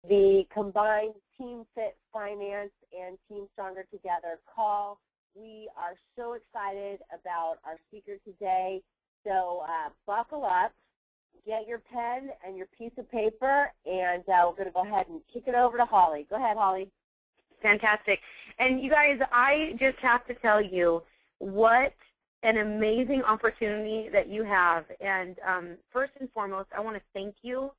the combined Team Fit Finance and Team Stronger Together call. We are so excited about our speaker today. So buckle up, get your pen and your piece of paper, and we're going to go ahead and kick it over to Holly. Go ahead, Holly. Fantastic. And you guys, I just have to tell you what an amazing opportunity that you have. And first and foremost, I want to thank you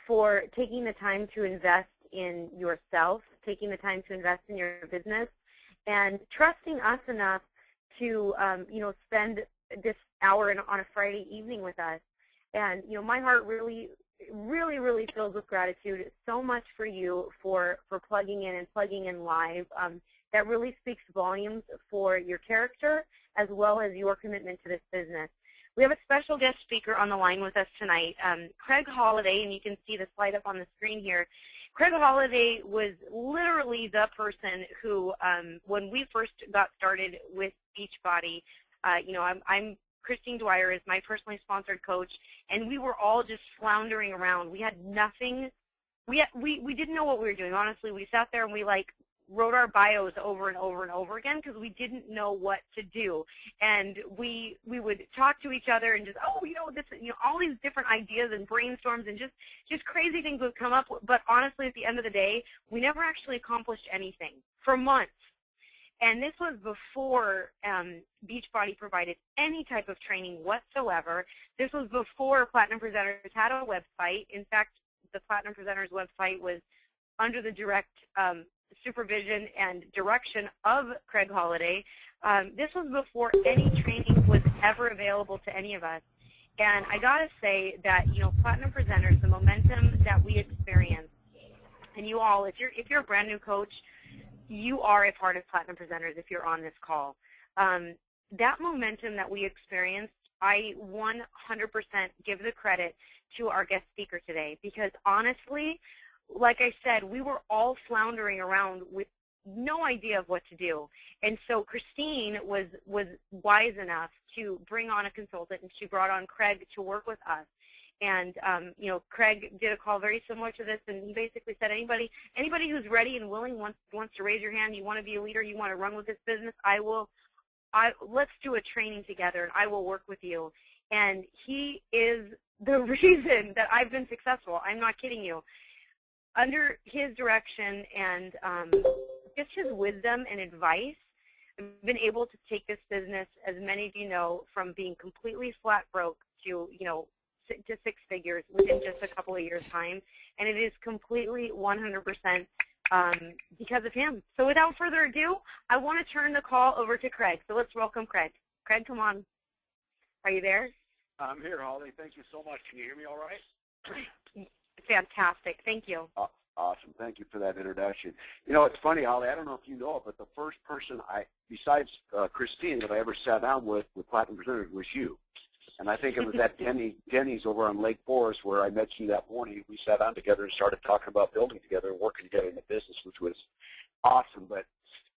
for taking the time to invest in yourself, taking the time to invest in your business, and trusting us enough to spend this hour on a Friday evening with us. And my heart really filled with gratitude so much for you for plugging in live. That really speaks volumes for your character as well as your commitment to this business. We have a special guest speaker on the line with us tonight, Craig Holliday, and you can see the slide up on the screen here. Craig Holliday was literally the person who, when we first got started with Beachbody, I'm Christine Dwyer is my personally sponsored coach, and we were all just floundering around. We had nothing. We didn't know what we were doing. Honestly, we sat there and we wrote our bios over and over and over again because we didn't know what to do. And we would talk to each other and just, all these different ideas and brainstorms and just crazy things would come up. But honestly, at the end of the day, we never actually accomplished anything for months. And this was before Beachbody provided any type of training whatsoever. This was before Platinum Presenters had a website. In fact, the Platinum Presenters website was under the direct supervision and direction of Craig Holliday. This was before any training was ever available to any of us. And I got to say that, Platinum Presenters, the momentum that we experienced, and you all, if you're a brand new coach, you are a part of Platinum Presenters if you're on this call. That momentum that we experienced, I 100% give the credit to our guest speaker today, because honestly, like I said, we were all floundering around with no idea of what to do. And so Christine was wise enough to bring on a consultant, and she brought on Craig to work with us. And, Craig did a call very similar to this, and he basically said anybody who's ready and willing wants to raise your hand, you want to be a leader, you want to run with this business, let's do a training together, and I will work with you. And he is the reason that I've been successful. I'm not kidding you. Under his direction and just his wisdom and advice, I've been able to take this business, as many of you know, from being completely flat broke to, to 6 figures within just a couple of years' time, and it is completely 100% because of him. So without further ado, I want to turn the call over to Craig. So let's welcome Craig. Craig, come on. Are you there? I'm here, Holly. Thank you so much. Can you hear me all right? Fantastic. Thank you. Awesome. Thank you for that introduction. It's funny, Holly, I don't know if you know it, but the first person besides Christine, that I ever sat down with Platinum Presenters was you. And I think it was at Denny's over on Lake Forest where I met you that morning. We sat down together and started talking about building together and working together in the business, which was awesome. But,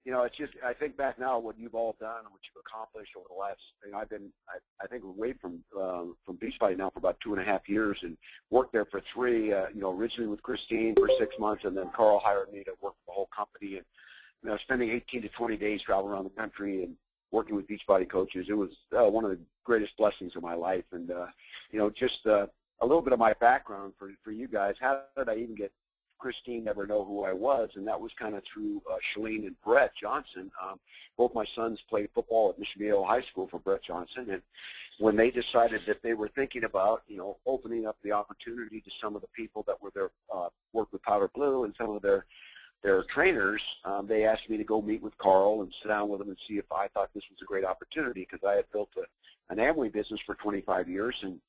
it's just, I think back now what you've all done and what you've accomplished over the last, I've been, I think, away from Beachbody now for about 2.5 years and worked there for 3, originally with Christine for 6 months, and then Carl hired me to work for the whole company. And, spending 18 to 20 days traveling around the country and working with Beachbody coaches, it was one of the greatest blessings of my life. And, just a little bit of my background for you guys. How did I even get Christine never know who I was? And that was kind of through Shalene and Brett Johnson. Both my sons played football at Michigan High School for Brett Johnson. And when they decided that they were thinking about, opening up the opportunity to some of the people that were there, worked with Powder Blue and some of their trainers, they asked me to go meet with Carl and sit down with them and see if I thought this was a great opportunity, because I had built an Amway business for 25 years, and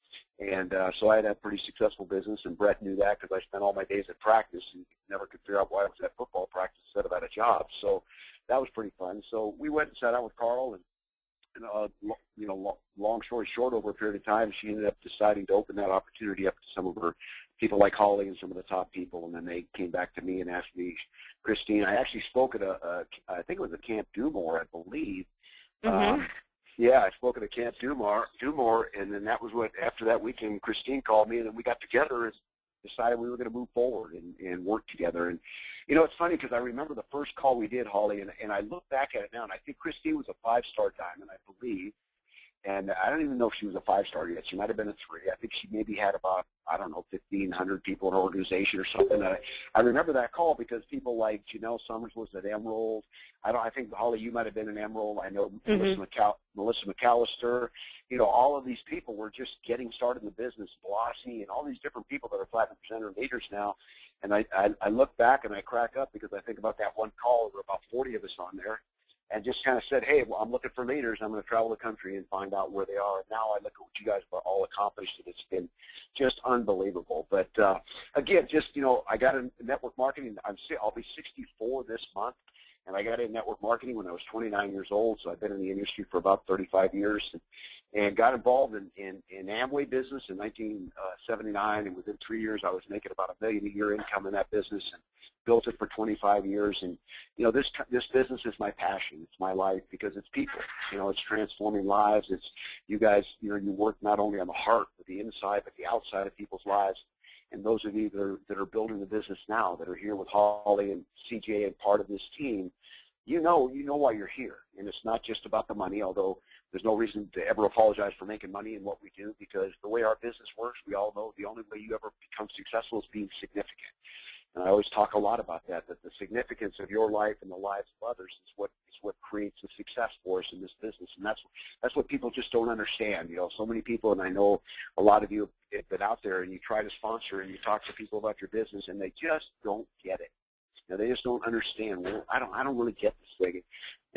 so I had a pretty successful business, and Brett knew that because I spent all my days at practice and never could figure out why I was at football practice instead of at a job. So that was pretty fun. So we went and sat down with Carl, and long story short, over a period of time, she ended up deciding to open that opportunity up to some of her people like Holly and some of the top people, and then they came back to me and asked me, Christine, I actually spoke at I think it was a Camp Dumore, I believe. Mm-hmm. Yeah, I spoke at a Camp Dumore, and then that was after that weekend, Christine called me, and then we got together, decided we were going to move forward and work together. And, you know, it's funny because I remember the first call we did, Holly, and I look back at it now, and I think Christine was a 5-star diamond, I believe. And I don't even know if she was a 5-star yet. She might have been a 3. I think she maybe had about, I don't know, 1,500 people in her organization or something. I remember that call because people like Janelle Summers was at Emerald. I think, Holly, you might have been an Emerald. I know Melissa McAllister. You know, all of these people were just getting started in the business, Blasi, and all these different people that are Platinum Presenter leaders now. And I look back and I crack up because I think about that one call. There were about 40 of us on there. And just kind of said, hey, well, I'm looking for leaders. I'm going to travel the country and find out where they are. And now I look at what you guys have all accomplished, and it's been just unbelievable. But, again, just, you know, I got in network marketing. I'll be 64 this month, and I got in network marketing when I was 29 years old, so I've been in the industry for about 35 years and got involved in Amway business in 1979, and within 3 years I was making about $1 million a year income in that business and built it for 25 years. And, you know, this business is my passion. It's my life because it's people. You know, it's transforming lives. It's you guys, you know, you work not only on the heart, but the inside, but the outside of people's lives. And those of you that are building the business now, that are here with Holly and CJ and part of this team, you know why you're here. And it's not just about the money, although there's no reason to ever apologize for making money in what we do, because the way our business works, we all know the only way you ever become successful is being significant. And I always talk a lot about that the significance of your life and the lives of others is what creates the success for us in this business. And that's what people just don't understand. You know, so many people, and I know a lot of you have been out there and you try to sponsor and you talk to people about your business and they just don't get it. You know, they just don't understand. Well, I don't really get this thing.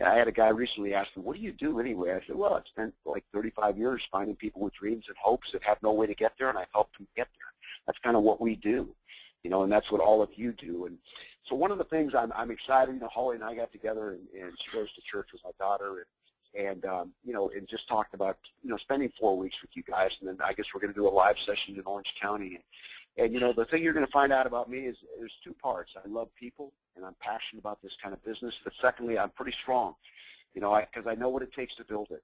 I had a guy recently ask me, what do you do anyway? I said, well, I spent like 35 years finding people with dreams and hopes that have no way to get there, and I've helped them get there. That's kind of what we do. You know, and that's what all of you do. And so one of the things I'm excited, you know, Holly and I got together, and she goes to church with my daughter, and you know, and just talked about, you know, spending 4 weeks with you guys, and then I guess we're going to do a live session in Orange County. And you know, the thing you're going to find out about me is there's 2 parts. I love people, and I'm passionate about this kind of business. But secondly, I'm pretty strong, you know, because I know what it takes to build it.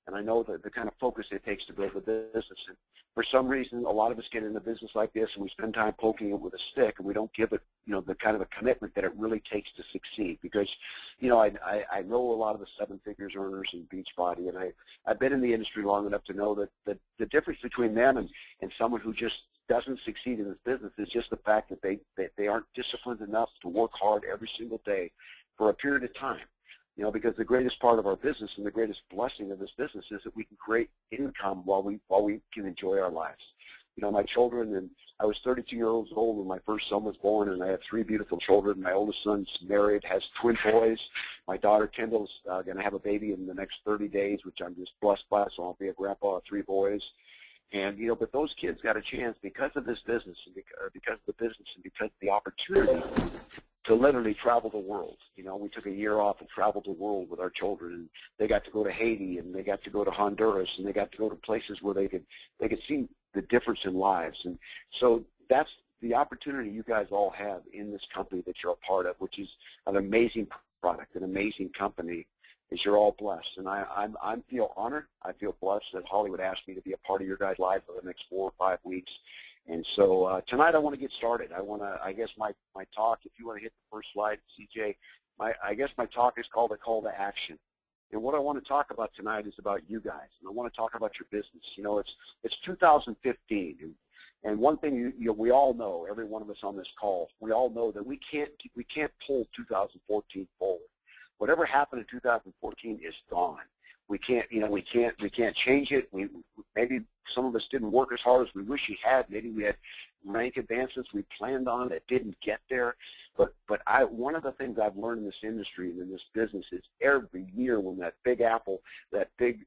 And I know the kind of focus it takes to build a business. And for some reason, a lot of us get into business like this, and we spend time poking it with a stick, and we don't give it, you know, the kind of a commitment that it really takes to succeed. Because, you know, I know a lot of the 7-figure earners in Beachbody, and I've been in the industry long enough to know that the difference between them and someone who just doesn't succeed in this business is just the fact that they aren't disciplined enough to work hard every single day for a period of time. You know, because the greatest part of our business and the greatest blessing of this business is that we can create income while we can enjoy our lives. You know, my children, and I was 32 years old when my first son was born, and I have 3 beautiful children. My oldest son's married, has twin boys. My daughter Kendall's going to have a baby in the next 30 days, which I'm just blessed by, so I'll be a grandpa of 3 boys. And, you know, but those kids got a chance because of this business, and because of the business, and because of the opportunity to literally travel the world. You know, we took a year off and traveled the world with our children, and they got to go to Haiti, and they got to go to Honduras, and they got to go to places where they could see the difference in lives. And so that's the opportunity you guys all have in this company that you're a part of, which is an amazing product, an amazing company, is you're all blessed. And I feel honored. I feel blessed that Holly would ask me to be a part of your guys' lives for the next 4 or 5 weeks. And so tonight I want to get started. I guess my talk, if you want to hit the first slide, CJ, I guess my talk is called a call to action. And what I want to talk about tonight is about you guys. And I want to talk about your business. You know, it's 2015. And one thing we all know, every one of us on this call, we all know that we can't pull 2014 forward. Whatever happened in 2014 is gone. We can't change it. Maybe some of us didn't work as hard as we wish we had. Maybe we had rank advancements we planned on that didn't get there. But one of the things I've learned in this industry and in this business is every year when that big apple, that big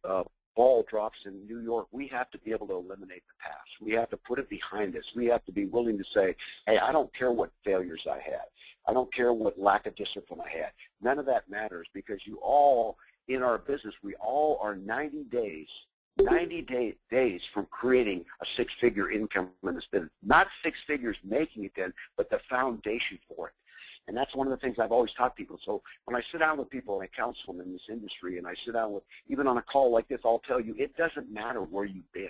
ball drops in New York, we have to be able to eliminate the past. We have to put it behind us. We have to be willing to say, hey, I don't care what failures I had. I don't care what lack of discipline I had. None of that matters, because you all, in our business, we all are 90 days from creating a 6-figure income in this business. Not 6 figures making it then, but the foundation for it. And that's one of the things I've always taught people. So when I sit down with people and I counsel them in this industry, and I sit down with, even on a call like this, I'll tell you, it doesn't matter where you've been.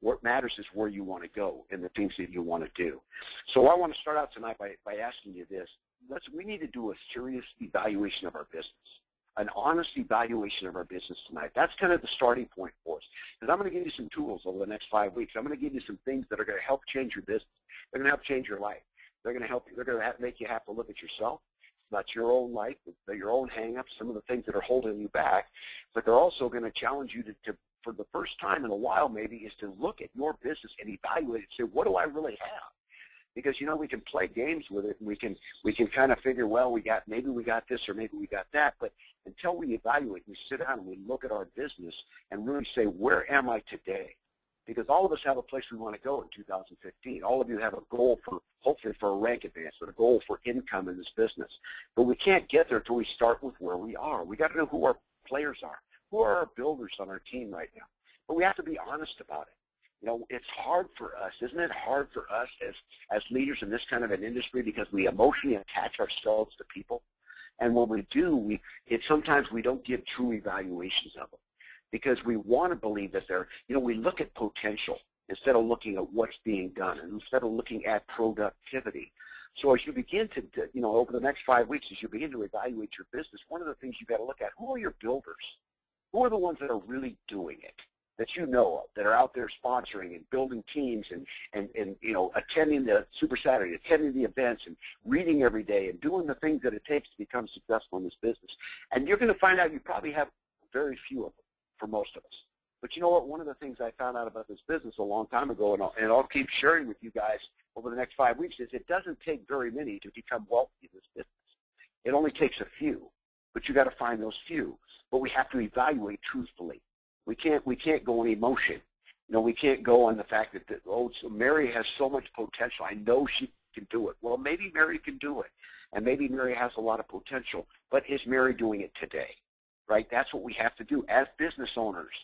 What matters is where you want to go and the things that you want to do. So I want to start out tonight by asking you this. We need to do a serious evaluation of our business, an honest evaluation of our business tonight. That's kind of the starting point for us. Because I'm going to give you some tools over the next 5 weeks. I'm going to give you some things that are going to help change your business. They're going to help change your life. They're going to help. They're going to make you have to look at yourself. Not your own life, but your own hang-ups, some of the things that are holding you back. But they're also going to challenge you to, for the first time in a while maybe, is to look at your business and evaluate it and say, what do I really have? Because, you know, we can play games with it, and we can kind of figure, well, maybe we got this or maybe we got that. But until we evaluate, we sit down and we look at our business and really say, where am I today? Because all of us have a place we want to go in 2015. All of you have a goal for, hopefully, for a rank advancement, a goal for income in this business. But we can't get there until we start with where we are. We got to know who our players are, who are our builders on our team right now. But we have to be honest about it. You know, it's hard for us. Isn't it hard for us as leaders in this kind of an industry, because we emotionally attach ourselves to people? And when we do, sometimes we don't give true evaluations of them, because we want to believe that they're, you know, we look at potential instead of looking at what's being done, and instead of looking at productivity. So as you begin to, you know, over the next 5 weeks, as you begin to evaluate your business, one of the things you've got to look at, who are your builders? Who are the ones that are really doing it, that you know of, that are out there sponsoring and building teams and you know, attending the Super Saturday, attending the events and reading every day and doing the things that it takes to become successful in this business? And you're going to find out you probably have very few of them for most of us. But you know what? One of the things I found out about this business a long time ago, and I'll keep sharing with you guys over the next 5 weeks, is it doesn't take very many to become wealthy in this business. It only takes a few, but you got to find those few. But we have to evaluate truthfully. We can't go on emotion. You know, we can't go on the fact that, so Mary has so much potential. I know she can do it. Well, maybe Mary can do it, and maybe Mary has a lot of potential. But is Mary doing it today? Right? That's what we have to do as business owners.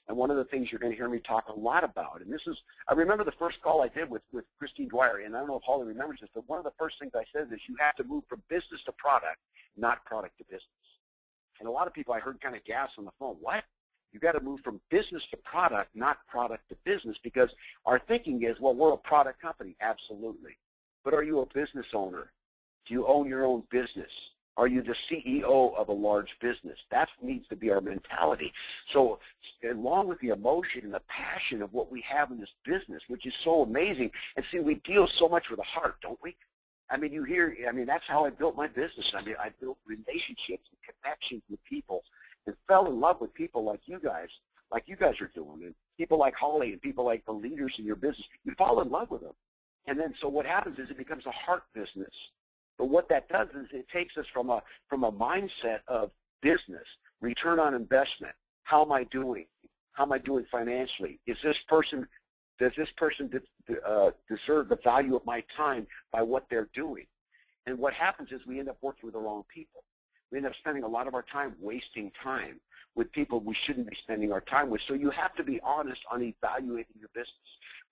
And one of the things you're going to hear me talk a lot about, and this is, I remember the first call I did with Christine Dwyer, and I don't know if Holly remembers this, but one of the first things I said is you have to move from business to product, not product to business. And a lot of people I heard kind of gas on the phone. What? You got to move from business to product, not product to business, because our thinking is, well, we're a product company. Absolutely. But are you a business owner? Do you own your own business? Are you the CEO of a large business? That needs to be our mentality. So along with the emotion and the passion of what we have in this business, which is so amazing, and see, we deal so much with the heart, don't we? I mean, you hear, I mean, that's how I built my business. I mean, I built relationships and connections with people and fell in love with people like you guys are doing, and people like Holly and people like the leaders in your business. You fall in love with them. And then so what happens is it becomes a heart business. But what that does is it takes us from a mindset of business, return on investment. How am I doing? How am I doing financially? Does this person deserve the value of my time by what they're doing? And what happens is we end up working with the wrong people. We end up spending a lot of our time wasting time with people we shouldn't be spending our time with. So you have to be honest on evaluating your business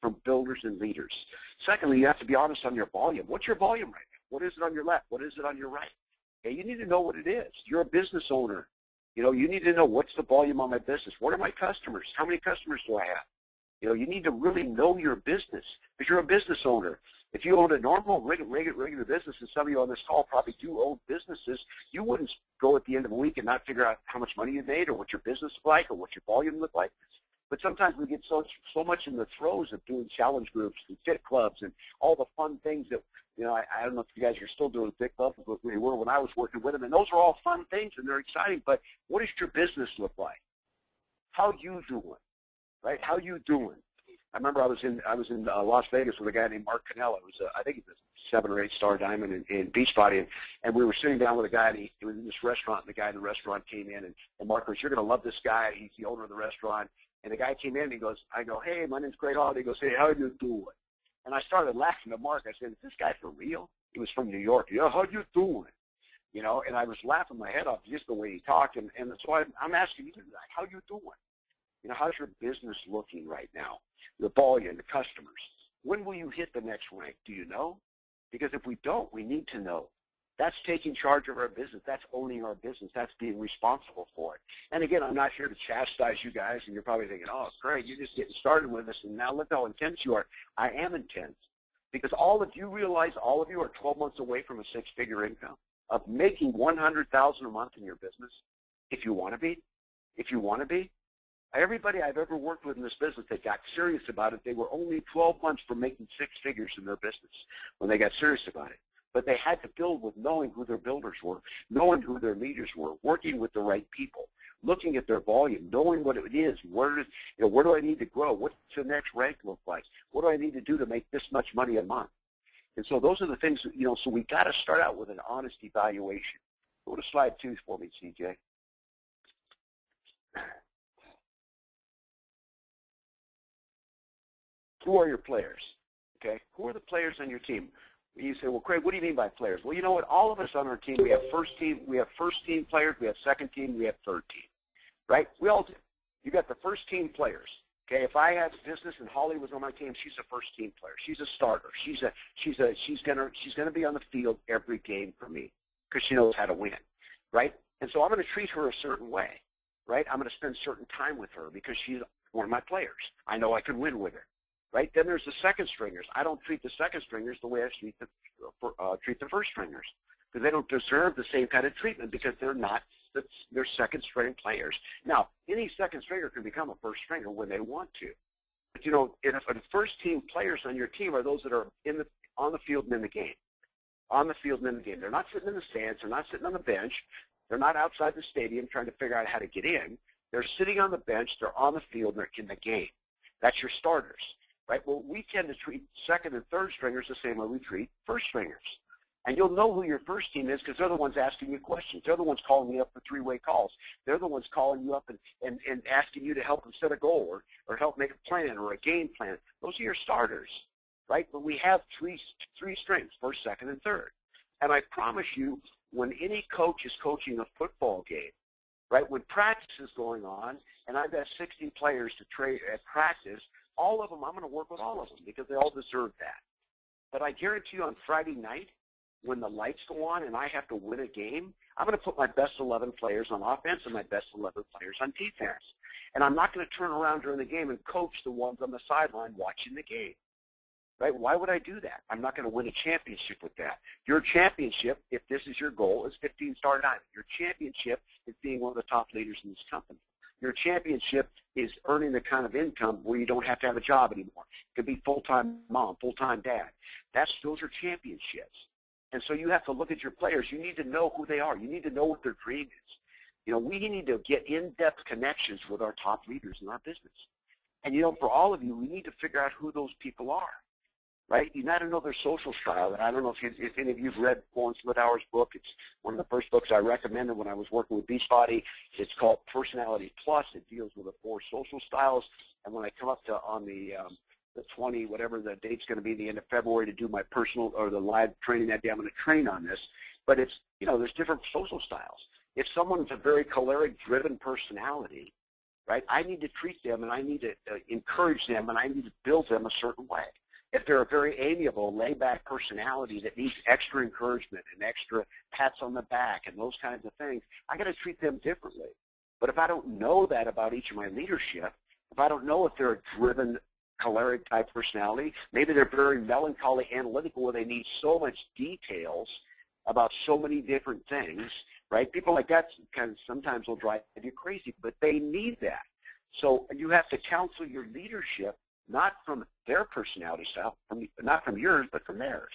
from builders and leaders. Secondly, you have to be honest on your volume. What's your volume right now? What is it on your left? What is it on your right? Okay, you need to know what it is. You're a business owner. You know, you need to know what's the volume on my business. What are my customers? How many customers do I have? You know, you need to really know your business because you're a business owner. If you owned a normal, regular business, and some of you on this call probably do own businesses, you wouldn't go at the end of a week and not figure out how much money you made or what your business looked like or what your volume looked like. But sometimes we get so much in the throes of doing challenge groups and fit clubs and all the fun things that, you know, I don't know if you guys are still doing fit clubs, but we were when I was working with them, and those are all fun things and they're exciting. But what does your business look like? How you doing, right? How you doing? I remember I was in Las Vegas with a guy named Mark Cannella. It was I think he was a 7 or 8 star diamond in Beachbody, and we were sitting down with a guy, and he was in this restaurant, and the guy in the restaurant came in, and Mark goes, "You're going to love this guy. He's the owner of the restaurant." And the guy came in, and he goes, I go, "Hey, my name's Greg Holiday." He goes, "Hey, how are you doing?" And I started laughing at Mark. I said, "Is this guy for real?" He was from New York. "Yeah, how you doing?" You know, and I was laughing my head off just the way he talked, and so I'm asking you, how you doing? You know, how's your business looking right now? The volume, the customers. When will you hit the next rank? Do you know? Because if we don't, we need to know. That's taking charge of our business. That's owning our business. That's being responsible for it. And again, I'm not here to chastise you guys, and you're probably thinking, oh, great, you're just getting started with us, and now look how intense you are. I am intense because you realize all of you are 12 months away from a six-figure income, of making $100,000 a month in your business, if you want to be. If you want to be. Everybody I've ever worked with in this business that got serious about it, they were only 12 months from making six figures in their business when they got serious about it. But they had to build with knowing who their builders were, knowing who their leaders were, working with the right people, looking at their volume, knowing what it is, where do I need to grow, what's the next rank look like, what do I need to do to make this much money a month. And so those are the things, so we got to start out with an honest evaluation. Go to slide 2 for me, CJ. Who are your players? Okay, who are the players on your team? You say, well, Craig, what do you mean by players? Well, you know what? All of us on our team, we have first team players, we have second team, we have third team, right? We all do. You got the first team players. Okay, if I had business and Holly was on my team, she's a first team player. She's a starter. She's gonna be on the field every game for me because she knows how to win, right? And so I'm going to treat her a certain way, right? I'm going to spend certain time with her because she's one of my players. I know I can win with her. Right? Then there's the second stringers. I don't treat the second stringers the way I treat the first stringers because they don't deserve the same kind of treatment because they're second string players. Now, any second stringer can become a first stringer when they want to. But if the first team players on your team are those that are on the field and in the game. On the field and in the game. They're not sitting in the stands. They're not sitting on the bench. They're not outside the stadium trying to figure out how to get in. They're sitting on the bench. They're on the field. And they're in the game. That's your starters. Right? Well, we tend to treat second and third stringers the same way we treat first stringers. And you'll know who your first team is because they're the ones asking you questions. They're the ones calling you up for three-way calls. They're the ones calling you up and asking you to help them set a goal or help make a plan or a game plan. Those are your starters, right? But we have three strings, first, second, and third. And I promise you, when any coach is coaching a football game, right, when practice is going on and I've got 60 players to trade at practice, all of them, I'm going to work with all of them because they all deserve that. But I guarantee you on Friday night, when the lights go on and I have to win a game, I'm going to put my best 11 players on offense and my best 11 players on defense. And I'm not going to turn around during the game and coach the ones on the sideline watching the game. Right? Why would I do that? I'm not going to win a championship with that. Your championship, if this is your goal, is 15-star diamond. Your championship is being one of the top leaders in this company. Your championship is earning the kind of income where you don't have to have a job anymore. It could be full-time mom, full-time dad. Those are championships. And so you have to look at your players. You need to know who they are. You need to know what their dream is. We need to get in-depth connections with our top leaders in our business. And, for all of you, we need to figure out who those people are. Right? You got to know their social style. And I don't know if any of you have read Florence Littauer's book. It's one of the first books I recommended when I was working with Beachbody. It's called Personality Plus. It deals with the 4 social styles. And when I come up to on the 20, whatever the date's going to be, the end of February, to do my personal or the live training that day, I'm going to train on this. But it's, there's different social styles. If someone's a very choleric-driven personality, right, I need to treat them and I need to encourage them and I need to build them a certain way. If they're a very amiable, laid-back personality that needs extra encouragement and extra pats on the back and those kinds of things, I got to treat them differently. But if I don't know that about each of my leadership, if I don't know if they're a driven, choleric-type personality, maybe they're very melancholy, analytical, where they need so much details about so many different things, right? People like that kind of sometimes will drive you crazy, but they need that. So you have to counsel your leadership not from their personality style, not from yours, but from theirs.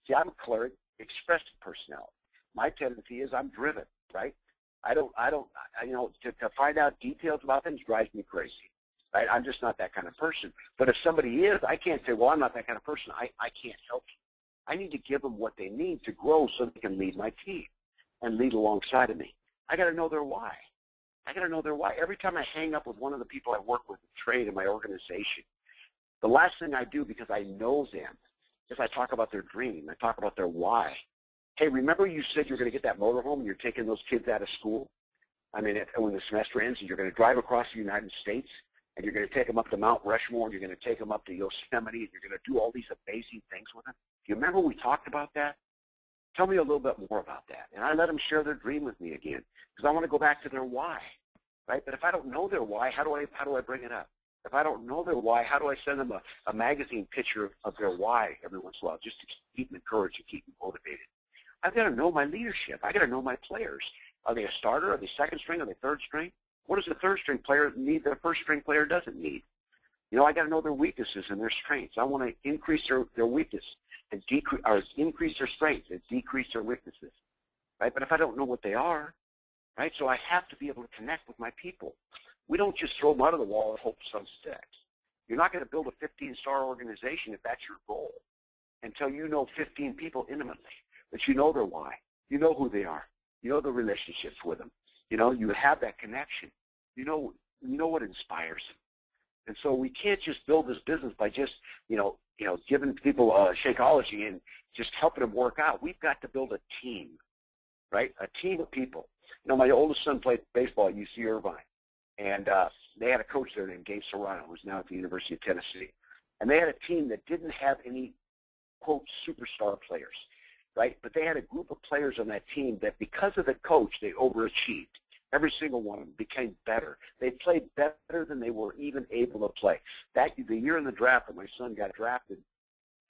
See, I'm a choleric, expressive personality. My tendency is I'm driven, right? To find out details about things drives me crazy, right? I'm just not that kind of person. But if somebody is, I can't say, well, I'm not that kind of person. I can't help you. I need to give them what they need to grow so they can lead my team and lead alongside of me. I got to know their why. I got to know their why. Every time I hang up with one of the people I work with, trade in my organization, the last thing I do, because I know them, is I talk about their dream. I talk about their why. Hey, remember you said you're going to get that motorhome and you're taking those kids out of school? I mean, when the semester ends, and you're going to drive across the United States, and you're going to take them up to Mount Rushmore, and you're going to take them up to Yosemite, and you're going to do all these amazing things with them. Do you remember we talked about that? Tell me a little bit more about that. And I let them share their dream with me again because I want to go back to their why, right? But if I don't know their why, how do I bring it up? If I don't know their why, how do I send them a magazine picture of their why every once in a while just to keep them encouraged and keep them motivated? I've got to know my leadership. I've got to know my players. Are they a starter? Are they second string? Are they third string? What does the third string player need that a first string player doesn't need? You know, I got to know their weaknesses and their strengths. I want to increase their weakness and decrease, or increase their strengths and decrease their weaknesses, right? But if I don't know what they are, right, so I have to be able to connect with my people. We don't just throw them out of the wall and hope some sticks. You're not going to build a 15-star organization if that's your goal until you know 15 people intimately, that you know their why, you know who they are, you know the relationships with them, you know, you have that connection, you know what inspires them. And so we can't just build this business by just, giving people Shakeology and just helping them work out. We've got to build a team, right? A team of people. You know, my oldest son played baseball at UC Irvine, and they had a coach there named Gabe Serrano, who's now at the University of Tennessee. And they had a team that didn't have any, quote, superstar players, right? But they had a group of players on that team that because of the coach, they overachieved. Every single one of them became better. They played better than they were even able to play. The year in the draft that my son got drafted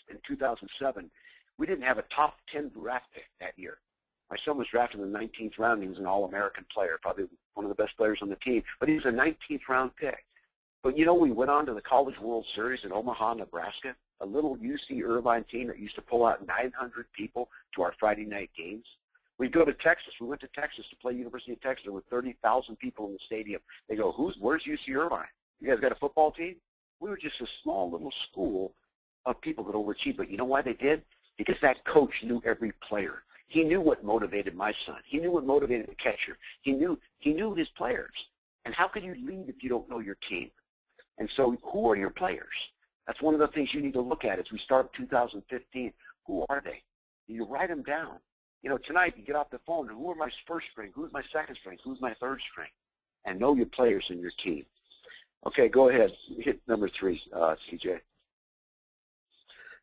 in 2007, we didn't have a top 10 draft pick that year. My son was drafted in the 19th round. He was an All-American player, probably one of the best players on the team, but he was a 19th round pick. But, you know, we went on to the College World Series in Omaha, Nebraska, a little UC Irvine team that used to pull out 900 people to our Friday night games. We'd go to Texas. We went to Texas to play University of Texas. There were 30,000 people in the stadium. They go, where's UC Irvine? You guys got a football team? We were just a small little school of people that overachieved. But you know why they did? Because that coach knew every player. He knew what motivated my son. He knew what motivated the catcher. He knew his players. And how can you lead if you don't know your team? And so who are your players? That's one of the things you need to look at as we start 2015. Who are they? You write them down. You know, tonight you get off the phone, and who are my first string? Who's my second string? Who's my third string? And know your players and your team. Okay, go ahead. Hit number 3, CJ.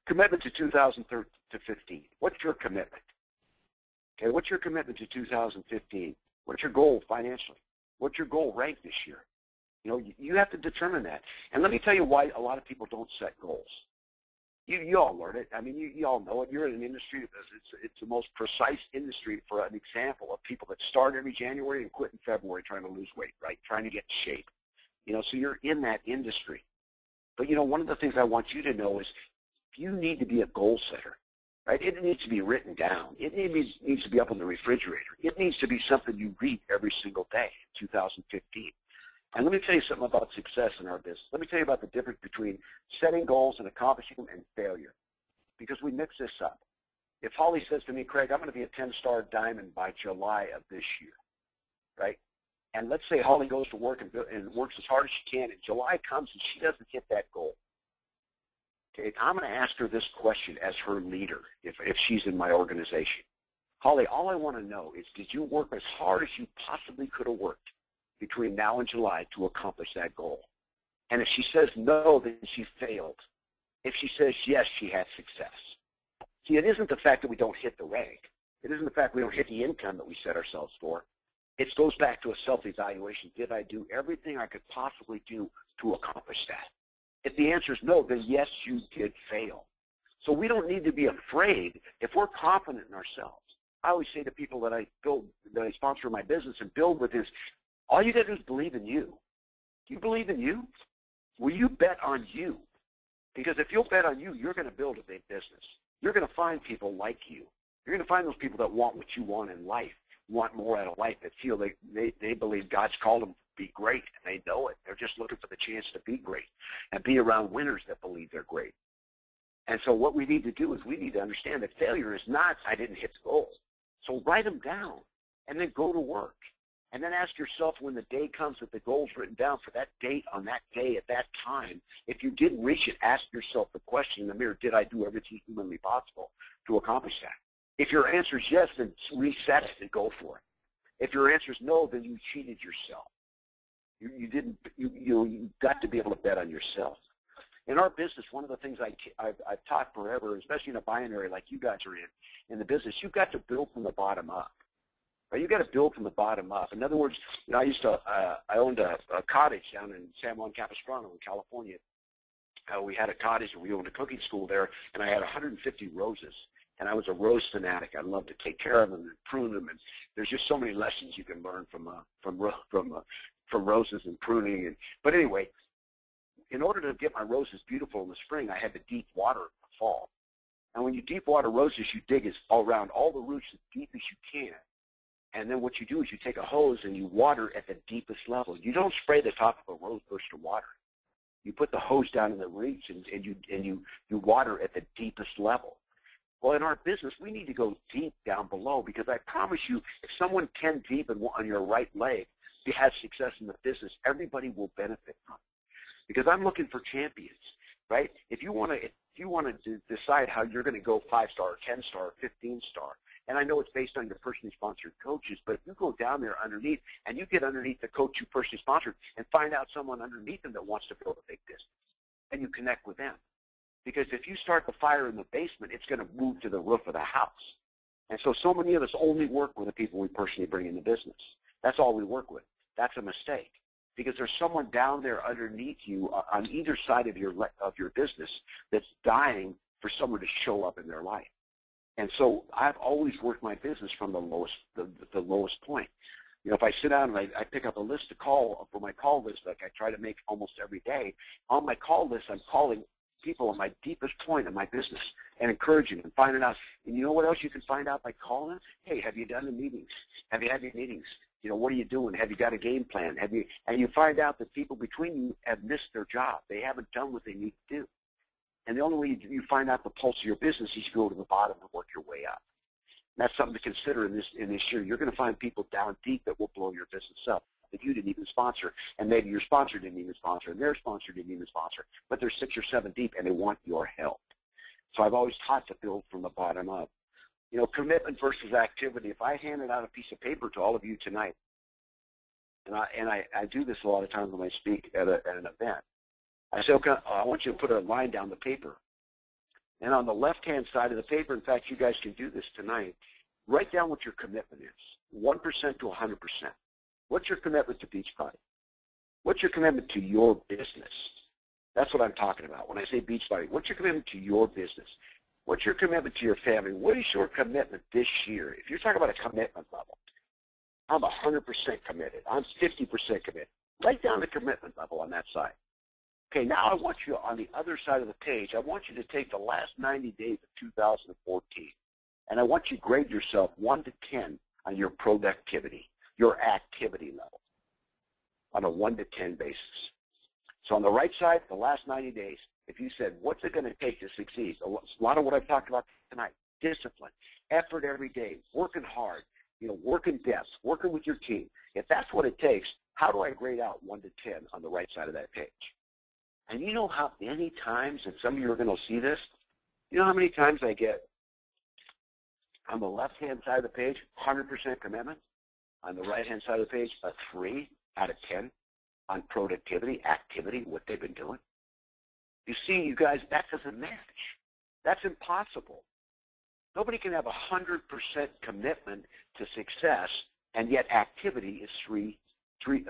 Commitment to 2015. What's your commitment? Okay, what's your commitment to 2015? What's your goal financially? What's your goal rank this year? You know, you have to determine that. And let me tell you why a lot of people don't set goals. You all learn it. I mean, you all know it. You're in an industry that it's the most precise industry for an example of people that start every January and quit in February trying to lose weight, right? Trying to get in shape. You know, so you're in that industry. But, you know, one of the things I want you to know is you need to be a goal setter, right? It needs to be written down. It needs to be up on the refrigerator. It needs to be something you read every single day in 2015. And let me tell you something about success in our business. Let me tell you about the difference between setting goals and accomplishing them and failure, because we mix this up. If Holly says to me, Craig, I'm going to be a 10-star diamond by July of this year, right? And let's say Holly goes to work and works as hard as she can, and July comes and she doesn't hit that goal. Okay, I'm going to ask her this question as her leader if she's in my organization. Holly, all I want to know is, did you work as hard as you possibly could have worked between now and July to accomplish that goal? And if she says no, then she failed. If she says yes, she had success. See, it isn't the fact that we don't hit the rank. It isn't the fact we don't hit the income that we set ourselves for. It goes back to a self-evaluation. Did I do everything I could possibly do to accomplish that? If the answer is no, then yes, you did fail. So we don't need to be afraid if we're confident in ourselves. I always say to people that I sponsor my business and build with is, all you got to do is believe in you. Do you believe in you? Will you bet on you? Because if you'll bet on you, you're going to build a big business. You're going to find people like you. You're going to find those people that want what you want in life, want more out of life, that feel they believe God's called them to be great, and they know it. They're just looking for the chance to be great and be around winners that believe they're great. And so what we need to do is we need to understand that failure is not, I didn't hit the goal. So write them down and then go to work. And then ask yourself when the day comes that the goal's written down for that date on that day at that time, if you didn't reach it, ask yourself the question in the mirror, did I do everything humanly possible to accomplish that? If your answer is yes, then reset it and go for it. If your answer is no, then you cheated yourself. You got to be able to bet on yourself. In our business, one of the things I've taught forever, especially in a binary like you guys are in the business, you've got to build from the bottom up. Right? You've got to build from the bottom up. In other words, I owned a cottage down in San Juan Capistrano in California. We had a cottage, and we owned a cooking school there, and I had 150 roses. And I was a rose fanatic. I loved to take care of them and prune them. And there's just so many lessons you can learn from roses and pruning. But anyway, in order to get my roses beautiful in the spring, I had to deep water in the fall. And when you deep water roses, you dig all around all the roots as deep as you can. And then what you do is you take a hose and you water at the deepest level. You don't spray the top of a rose bush to water. You put the hose down in the roots and you water at the deepest level. Well, in our business, we need to go deep down below, because I promise you, if someone 10 deep on your right leg has success in the business, everybody will benefit from it. Because I'm looking for champions, right? If you want to decide how you're going to go 5-star, 10-star, 15-star, and I know it's based on your personally sponsored coaches, but if you go down there underneath and you get underneath the coach you personally sponsored and find out someone underneath them that wants to build a big business, and you connect with them. Because if you start the fire in the basement, it's going to move to the roof of the house. And so many of us only work with the people we personally bring in the business. That's all we work with. That's a mistake, because there's someone down there underneath you on either side of your business that's dying for someone to show up in their life. And so I've always worked my business from the lowest point. You know, if I sit down and I pick up a list to call for my call list, like I try to make almost every day, on my call list, I'm calling people at my deepest point in my business and encouraging them, finding out. And you know what else you can find out by calling them? Hey, have you done the meetings? Have you had any meetings? You know, what are you doing? Have you got a game plan? And you find out that people between you have missed their job. They haven't done what they need to do. And the only way you find out the pulse of your business is you go to the bottom and work your way up. And that's something to consider in this year. You're going to find people down deep that will blow your business up that you didn't even sponsor, and maybe your sponsor didn't even sponsor, and their sponsor didn't even sponsor, but they're 6 or 7 deep, and they want your help. So I've always taught to build from the bottom up. You know, commitment versus activity. If I handed out a piece of paper to all of you tonight, and I do this a lot of times when I speak at an event, I say, okay, I want you to put a line down the paper. And on the left-hand side of the paper, in fact, you guys can do this tonight, write down what your commitment is, 1% to 100%. What's your commitment to Beachbody? What's your commitment to your business? That's what I'm talking about when I say Beachbody. What's your commitment to your business? What's your commitment to your family? What is your commitment this year? If you're talking about a commitment level, I'm 100% committed. I'm 50% committed. Write down the commitment level on that side. Okay, now I want you on the other side of the page, I want you to take the last 90 days of 2014, and I want you to grade yourself 1 to 10 on your productivity, your activity level, on a 1 to 10 basis. So on the right side, the last 90 days, if you said, what's it going to take to succeed? A lot of what I've talked about tonight, discipline, effort every day, working hard, you know, working depth, working with your team. If that's what it takes, how do I grade out 1 to 10 on the right side of that page? And you know how many times, and some of you are going to see this, you know how many times I get on the left-hand side of the page, 100% commitment. On the right-hand side of the page, a 3 out of 10 on productivity, activity, what they've been doing. You see, you guys, that doesn't match. That's impossible. Nobody can have 100% commitment to success, and yet activity is 3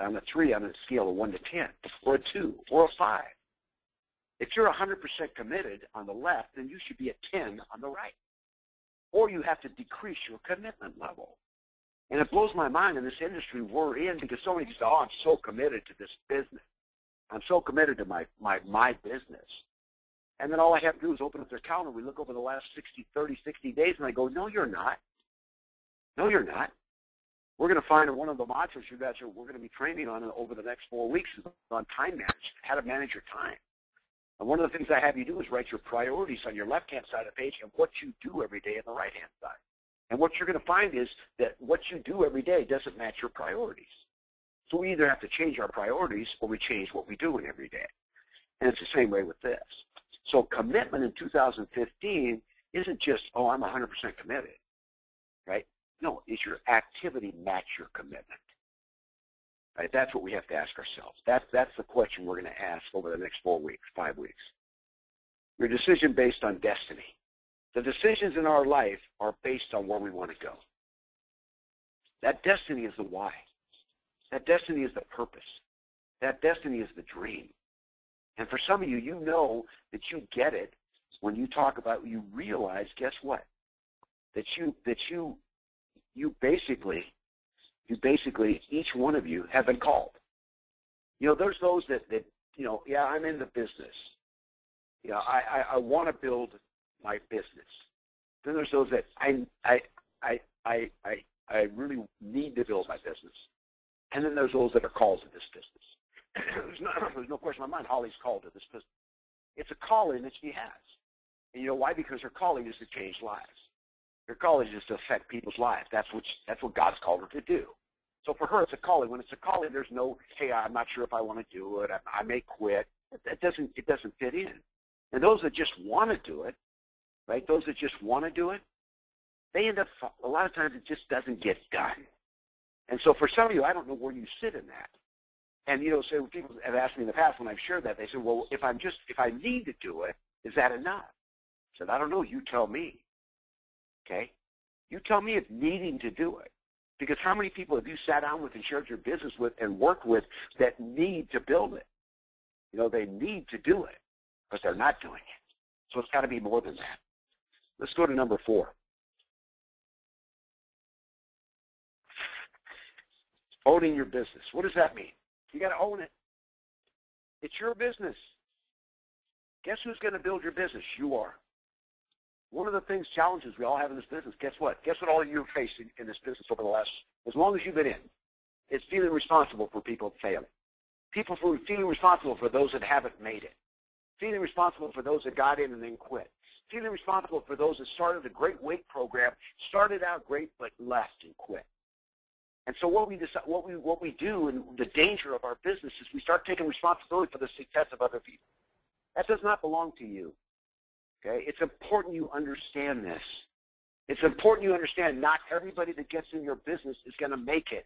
on a scale of 1 to 10, or a 2, or a 5. If you're 100% committed on the left, then you should be a 10 on the right. Or you have to decrease your commitment level. And it blows my mind in this industry we're in, because so many people say, oh, I'm so committed to this business. I'm so committed to my business. And then all I have to do is open up their calendar. We look over the last 60 days, and I go, no, you're not. No, you're not. We're going to find one of the modules you guys we're going to be training on over the next 4 weeks is on time management, how to manage your time. And one of the things I have you do is write your priorities on your left-hand side of the page and what you do every day on the right-hand side. And what you're going to find is that what you do every day doesn't match your priorities. So we either have to change our priorities or we change what we do in every day. And it's the same way with this. So commitment in 2015 isn't just, oh, I'm 100% committed, right? No, is your activity match your commitment? Right? That's what we have to ask ourselves. That's the question we're going to ask over the next 4 weeks, 5 weeks. Your decision based on destiny. The decisions in our life are based on where we want to go. That destiny is the why. That destiny is the purpose. That destiny is the dream. And for some of you, you know that you get it when you talk about, you realize, guess what? That you basically, each one of you have been called. You know, there's those that you know, yeah, I'm in the business. You know, I want to build my business. Then there's those that I really need to build my business. And then there's those that are called to this business. There's no question in my mind Holly's called to this business. It's a calling that she has. And you know why? Because her calling is to change lives. Her calling is to affect people's lives. That's what God's called her to do. So for her, it's a calling. When it's a calling, there's no, hey, I'm not sure if I want to do it. I may quit. It doesn't fit in. And those that just want to do it, right? Those that just want to do it, they end up, a lot of times it just doesn't get done. And so for some of you, I don't know where you sit in that. And, you know, so people have asked me in the past when I've shared that, they said, well, if I need to do it, is that enough? I said, I don't know. You tell me. Okay? You tell me if needing to do it. Because how many people have you sat down with and shared your business with and worked with that need to build it? You know, they need to do it because they're not doing it. So it's got to be more than that. Let's go to number 4. Owning your business. What does that mean? You got to own it. It's your business. Guess who's going to build your business? You are. One of the challenges we all have in this business, guess what? Guess what all of you have faced in this business over the last, as long as you've been in, is feeling responsible for people failing. Feeling responsible for those that haven't made it. Feeling responsible for those that got in and then quit. Feeling responsible for those that started a great weight program, started out great but left and quit. And so what we do, and the danger of our business is we start taking responsibility for the success of other people. That does not belong to you. Okay? It's important you understand this. It's important you understand not everybody that gets in your business is going to make it.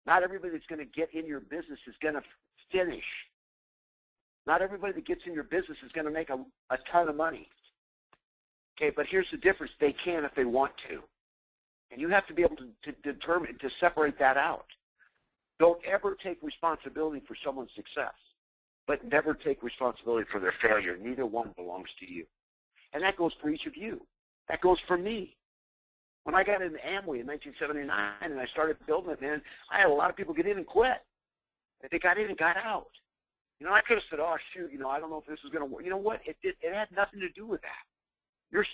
Not everybody that's going to get in your business is going to finish. Not everybody that gets in your business is going to make a ton of money. Okay, but here's the difference. They can if they want to. And you have to be able to determine, to separate that out. Don't ever take responsibility for someone's success, but never take responsibility for their failure. Neither one belongs to you. And that goes for each of you. That goes for me. When I got into Amway in 1979 and I started building it, man, I had a lot of people get in and quit. They got in and got out. You know, I could have said, oh, shoot, you know, I don't know if this is going to work. You know what? It had nothing to do with that.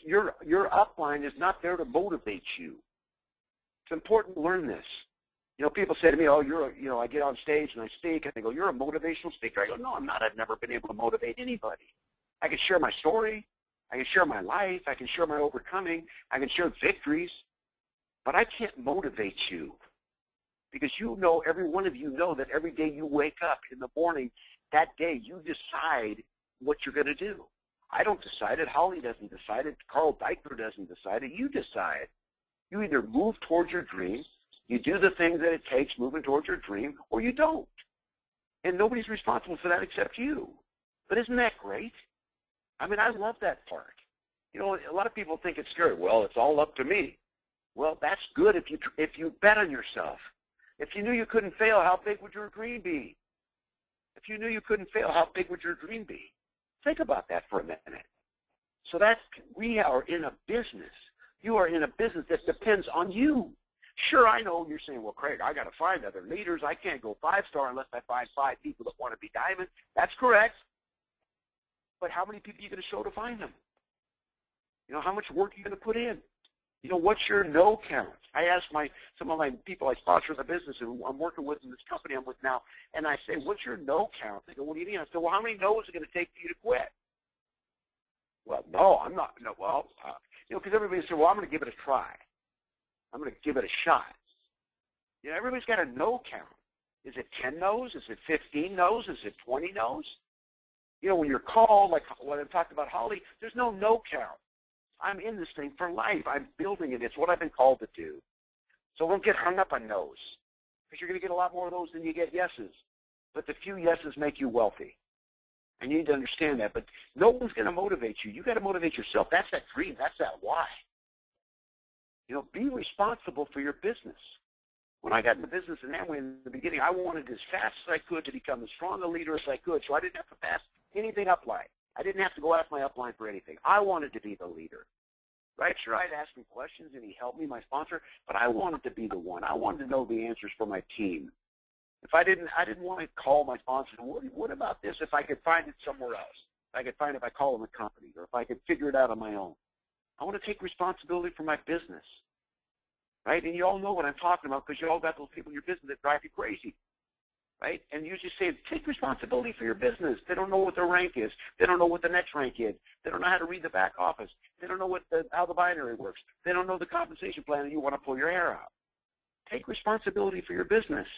Your upline is not there to motivate you. It's important to learn this. You know, people say to me, oh, I get on stage and I speak, and they go, you're a motivational speaker. I go, no, I'm not. I've never been able to motivate anybody. I can share my story. I can share my life. I can share my overcoming. I can share victories. But I can't motivate you because you know, every one of you know that every day you wake up in the morning, that day you decide what you're going to do. I don't decide it. Holly doesn't decide it. Carl Deichler doesn't decide it. You decide. You either move towards your dream, you do the things that it takes moving towards your dream, or you don't. And nobody's responsible for that except you. But isn't that great? I mean, I love that part. You know, a lot of people think it's scary. Well, it's all up to me. Well, that's good if you bet on yourself. If you knew you couldn't fail, how big would your dream be? If you knew you couldn't fail, how big would your dream be? Think about that for a minute. So we are in a business. You are in a business that depends on you. Sure, I know you're saying, well, Craig, I got to find other leaders. I can't go 5-star unless I find 5 people that want to be diamond. That's correct. But how many people are you going to show to find them? You know, how much work are you going to put in? You know, what's your no count? I ask some of my people I sponsor in the business and I'm working with in this company I'm with now, and I say, what's your no count? They go, what do you mean? I say, well, how many no's is it going to take for you to quit? Well, no, I'm not. No, well, you know, because everybody says, well, I'm going to give it a try. I'm going to give it a shot. You know, everybody's got a no count. Is it 10 no's? Is it 15 no's? Is it 20 no's? You know, when you're called, like what I talked about Holly, there's no count. I'm in this thing for life. I'm building it. It's what I've been called to do. So don't get hung up on no's, because you're going to get a lot more of those than you get yeses. But the few yeses make you wealthy. And you need to understand that. But no one's going to motivate you. You got to motivate yourself. That's that dream. That's that why. You know, be responsible for your business. When I got in the business in Amway in the beginning, I wanted as fast as I could to become as strong a leader as I could, so I didn't have to pass anything upline. I didn't have to go ask my upline for anything. I wanted to be the leader. Right? Sure, I'd ask him questions, and he helped me, my sponsor, but I wanted to be the one. I wanted to know the answers for my team. If I didn't want to call my sponsor, what about this if I could find it somewhere else? If I could find it if I call him a company, or if I could figure it out on my own. I want to take responsibility for my business. Right? And you all know what I'm talking about because you all got those people in your business that drive you crazy. Right? And you just say, take responsibility for your business. They don't know what their rank is. They don't know what the next rank is. They don't know how to read the back office. They don't know how the binary works. They don't know the compensation plan, and you want to pull your hair out. Take responsibility for your business.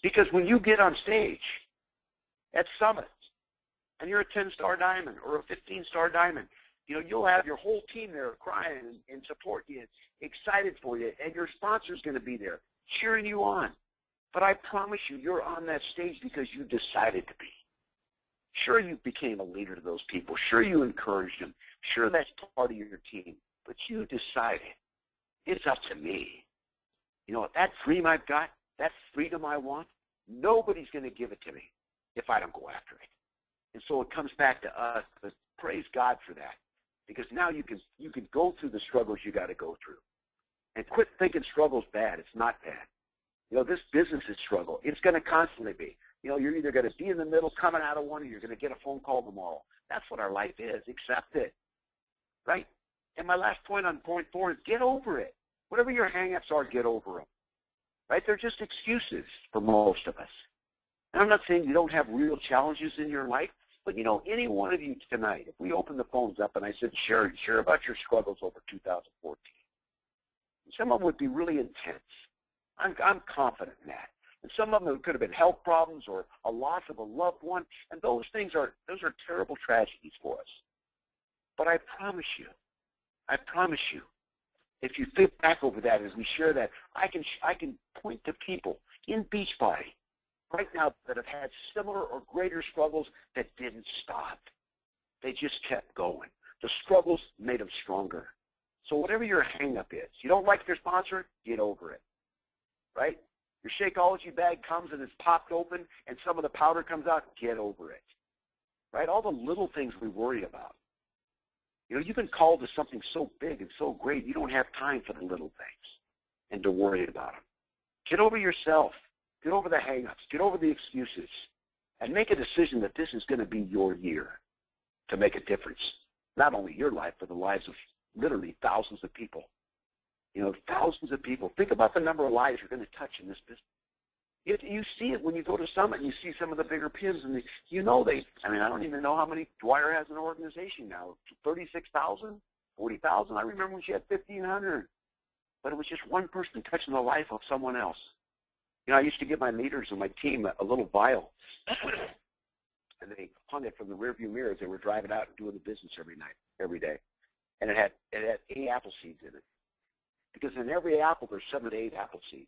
Because when you get on stage at summits and you're a 10-star diamond or a 15-star diamond, you know, you'll have your whole team there crying and support you, excited for you, and your sponsor's going to be there cheering you on. But I promise you, you're on that stage because you decided to be. Sure, you became a leader to those people. Sure, you encouraged them. Sure, that's part of your team. But you decided, it's up to me. You know, that dream I've got, that freedom I want, nobody's going to give it to me if I don't go after it. And so it comes back to us. But praise God for that. Because now you can go through the struggles you got to go through. And quit thinking struggle's bad. It's not bad. You know, this business is struggle. It's going to constantly be. You know, you're either going to be in the middle coming out of one, or you're going to get a phone call tomorrow. That's what our life is. Accept it. Right? And my last point on point 4 is get over it. Whatever your hang-ups are, get over them. Right? They're just excuses for most of us. And I'm not saying you don't have real challenges in your life, but, you know, any one of you tonight, if we open the phones up and I said, share about your struggles over 2014, some of them would be really intense. I'm confident in that. And some of them could have been health problems or a loss of a loved one, and those are terrible tragedies for us. But I promise you, if you think back over that as we share that, I can point to people in Beachbody right now that have had similar or greater struggles that didn't stop. They just kept going. The struggles made them stronger. So whatever your hang-up is, you don't like your sponsor, get over it. Right? Your Shakeology bag comes and it's popped open and some of the powder comes out, get over it. Right? All the little things we worry about. You know, you've been called to something so big and so great, you don't have time for the little things and to worry about them. Get over yourself. Get over the hang-ups. Get over the excuses. And make a decision that this is going to be your year to make a difference. Not only your life, but the lives of literally thousands of people. You know, thousands of people. Think about the number of lives you're going to touch in this business. You see it when you go to Summit and you see some of the bigger pins, and you know I don't even know how many Dwyer has an organization now. 36,000, 40,000. I remember when she had 1,500. But it was just one person touching the life of someone else. You know, I used to give my leaders and my team a little vial, and they hung it from the rearview mirror as they were driving out and doing the business every day. And it had 8 apple seeds in it. Because in every apple, there's 7 to 8 apple seeds.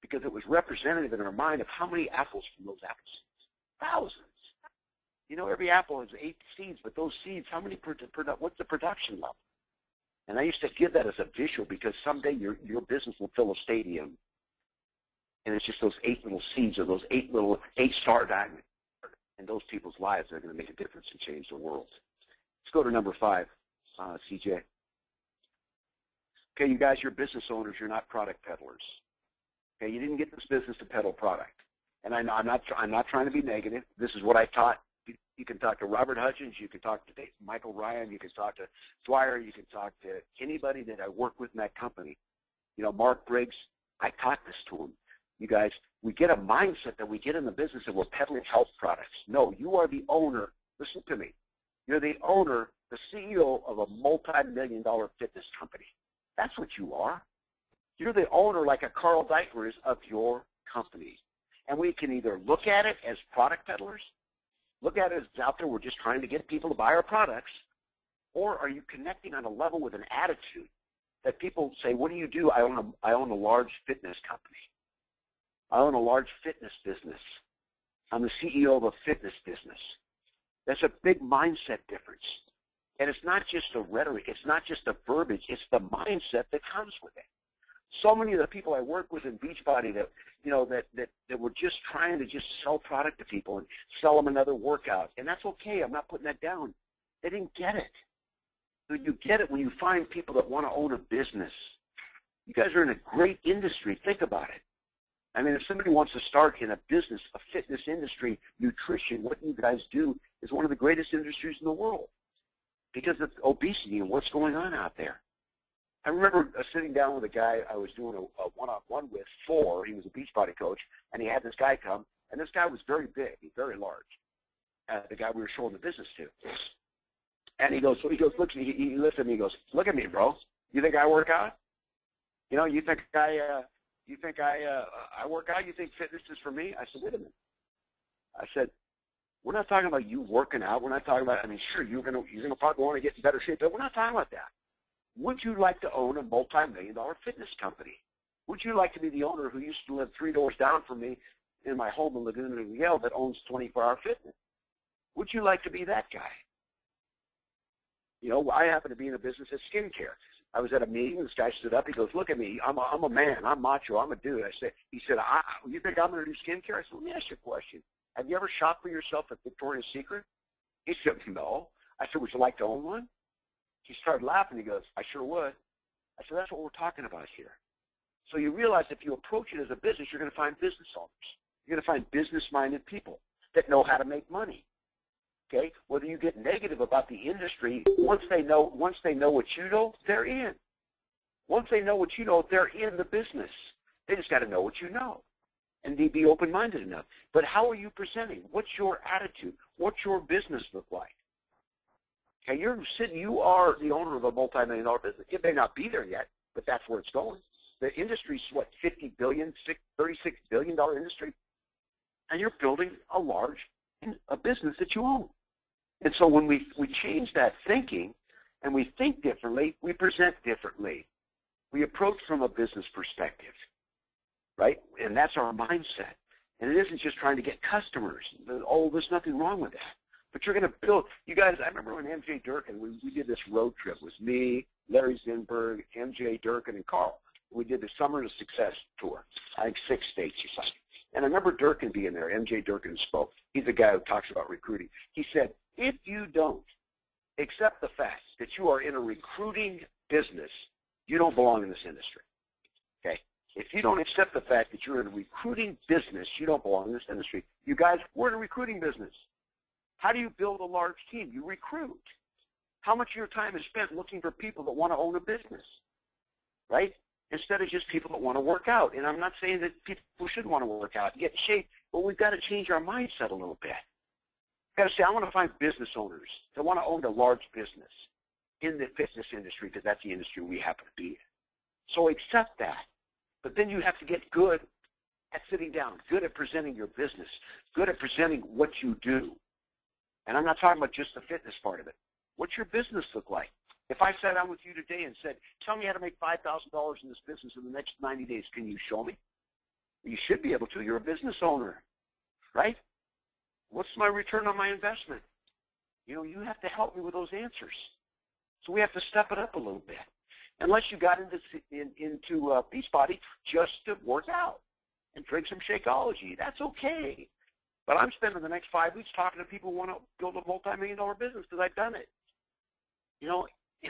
Because it was representative in our mind of how many apples from those apple seeds. Thousands. You know, every apple has 8 seeds, but those seeds, how many? What's the production level? And I used to give that as a visual because someday your business will fill a stadium. And it's just those 8 little seeds or those 8-star diamonds. And those people's lives are going to make a difference and change the world. Let's go to number 5, CJ. Okay, you guys, you're business owners. You're not product peddlers. Okay, you didn't get this business to peddle product. And I'm not trying to be negative. This is what I taught. You can talk to Robert Hutchins. You can talk to Michael Ryan. You can talk to Dwyer. You can talk to anybody that I work with in that company. You know, Mark Briggs. I taught this to him. You guys, we get a mindset that we get in the business and we're peddling health products. No, you are the owner. Listen to me. You're the owner, the CEO of a multi-million-dollar fitness company. That's what you are. You're the owner, like a Carl Deichler is, of your company. And we can either look at it as product peddlers, look at it as out there, we're just trying to get people to buy our products, or are you connecting on a level with an attitude that people say, what do you do? I own a large fitness company. I own a large fitness business. I'm the CEO of a fitness business. That's a big mindset difference. And it's not just the rhetoric, it's not just the verbiage, it's the mindset that comes with it. So many of the people I work with in Beachbody that, that were just trying to just sell product to people and sell them another workout. And that's okay, I'm not putting that down. They didn't get it. You get it when you find people that want to own a business. You guys are in a great industry. Think about it. I mean, if somebody wants to start in a business, a fitness industry, nutrition, what you guys do is one of the greatest industries in the world because of obesity and what's going on out there. I remember sitting down with a guy I was doing a one-on-one with for. He was a Beachbody coach, and he had this guy come, and this guy was very big, very large, the guy we were showing the business to. And he goes, look, he lifts at me, he goes, look at me, bro. You think I work out? You think I work out? You think fitness is for me? I said, wait a minute. I said, we're not talking about you working out. We're not talking about, I mean, sure, you're gonna probably want to get in better shape, but we're not talking about that. Would you like to own a multi-million-dollar fitness company? Would you like to be the owner who used to live 3 doors down from me in my home in Laguna Niguel that owns 24-hour fitness? Would you like to be that guy? I happen to be in a business of skincare. I was at a meeting. This guy stood up. He goes, look at me. I'm a man. I'm macho. I'm a dude. He said, you think I'm going to do skincare? I said, let me ask you a question. Have you ever shopped for yourself at Victoria's Secret? He said, no. I said, would you like to own one? He started laughing. He goes, I sure would. I said, that's what we're talking about here. So you realize if you approach it as a business, you're going to find business owners. You're going to find business-minded people that know how to make money. Okay? Whether you get negative about the industry, once they know what you know, they're in. Once they know what you know, they're in the business. They just got to know what you know and be open-minded enough. But how are you presenting? What's your attitude? What's your business look like? Okay, you are the owner of a multi-million-dollar business. It may not be there yet, but that's where it's going. The industry's what, $50 billion, $36 billion industry, and you're building a business that you own. And so when we change that thinking and we think differently, we present differently. We approach from a business perspective, right? And that's our mindset. And it isn't just trying to get customers. Oh, there's nothing wrong with that. But you're going to build. You guys, I remember when MJ Durkin, we did this road trip. It was me, Larry Zinberg, MJ Durkin, and Carl. We did the Summer to Success tour. I think 6 states or something. And I remember Durkin being there. MJ Durkin spoke. He's the guy who talks about recruiting. He said, if you don't accept the fact that you are in a recruiting business, you don't belong in this industry. Okay? If you don't accept the fact that you're in a recruiting business, you don't belong in this industry. You guys, we're in a recruiting business. How do you build a large team? You recruit. How much of your time is spent looking for people that want to own a business, right? Instead of just people that want to work out. And I'm not saying that people should want to work out and get in shape, but we've got to change our mindset a little bit. We've got to say, I want to find business owners that want to own a large business in the fitness industry because that's the industry we happen to be in. So accept that. But then you have to get good at sitting down, good at presenting your business, good at presenting what you do. And I'm not talking about just the fitness part of it. What's your business look like? If I sat down with you today and said, tell me how to make $5,000 in this business in the next 90 days, can you show me? You should be able to. You're a business owner, right? What's my return on my investment? You have to help me with those answers. So we have to step it up a little bit. Unless you got into Beachbody just to work out and drink some Shakeology. That's okay. But I'm spending the next 5 weeks talking to people who want to build a multi-million-dollar business because I've done it.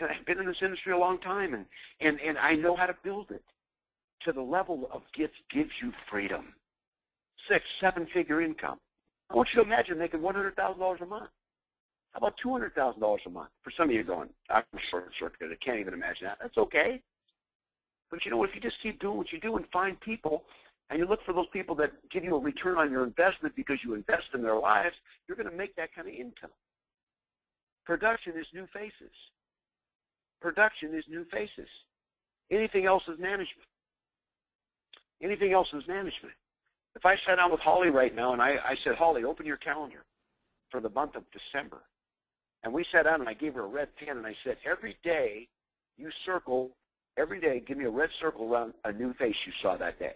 I've been in this industry a long time, and I know how to build it to the level of gives you freedom. 6, 7-figure income. I want you to imagine making $100,000 a month. How about $200,000 a month? For some of you going, I'm short-circuited. I can't even imagine that. That's okay. But if you just keep doing what you do and find people, and you look for those people that give you a return on your investment because you invest in their lives, you're going to make that kind of income. Production is new faces. Production is new faces. Anything else is management. Anything else is management. If I sat down with Holly right now and I said, Holly, open your calendar for the month of December. And we sat down and I gave her a red pen and I said, every day you circle, every day give me a red circle around a new face you saw that day.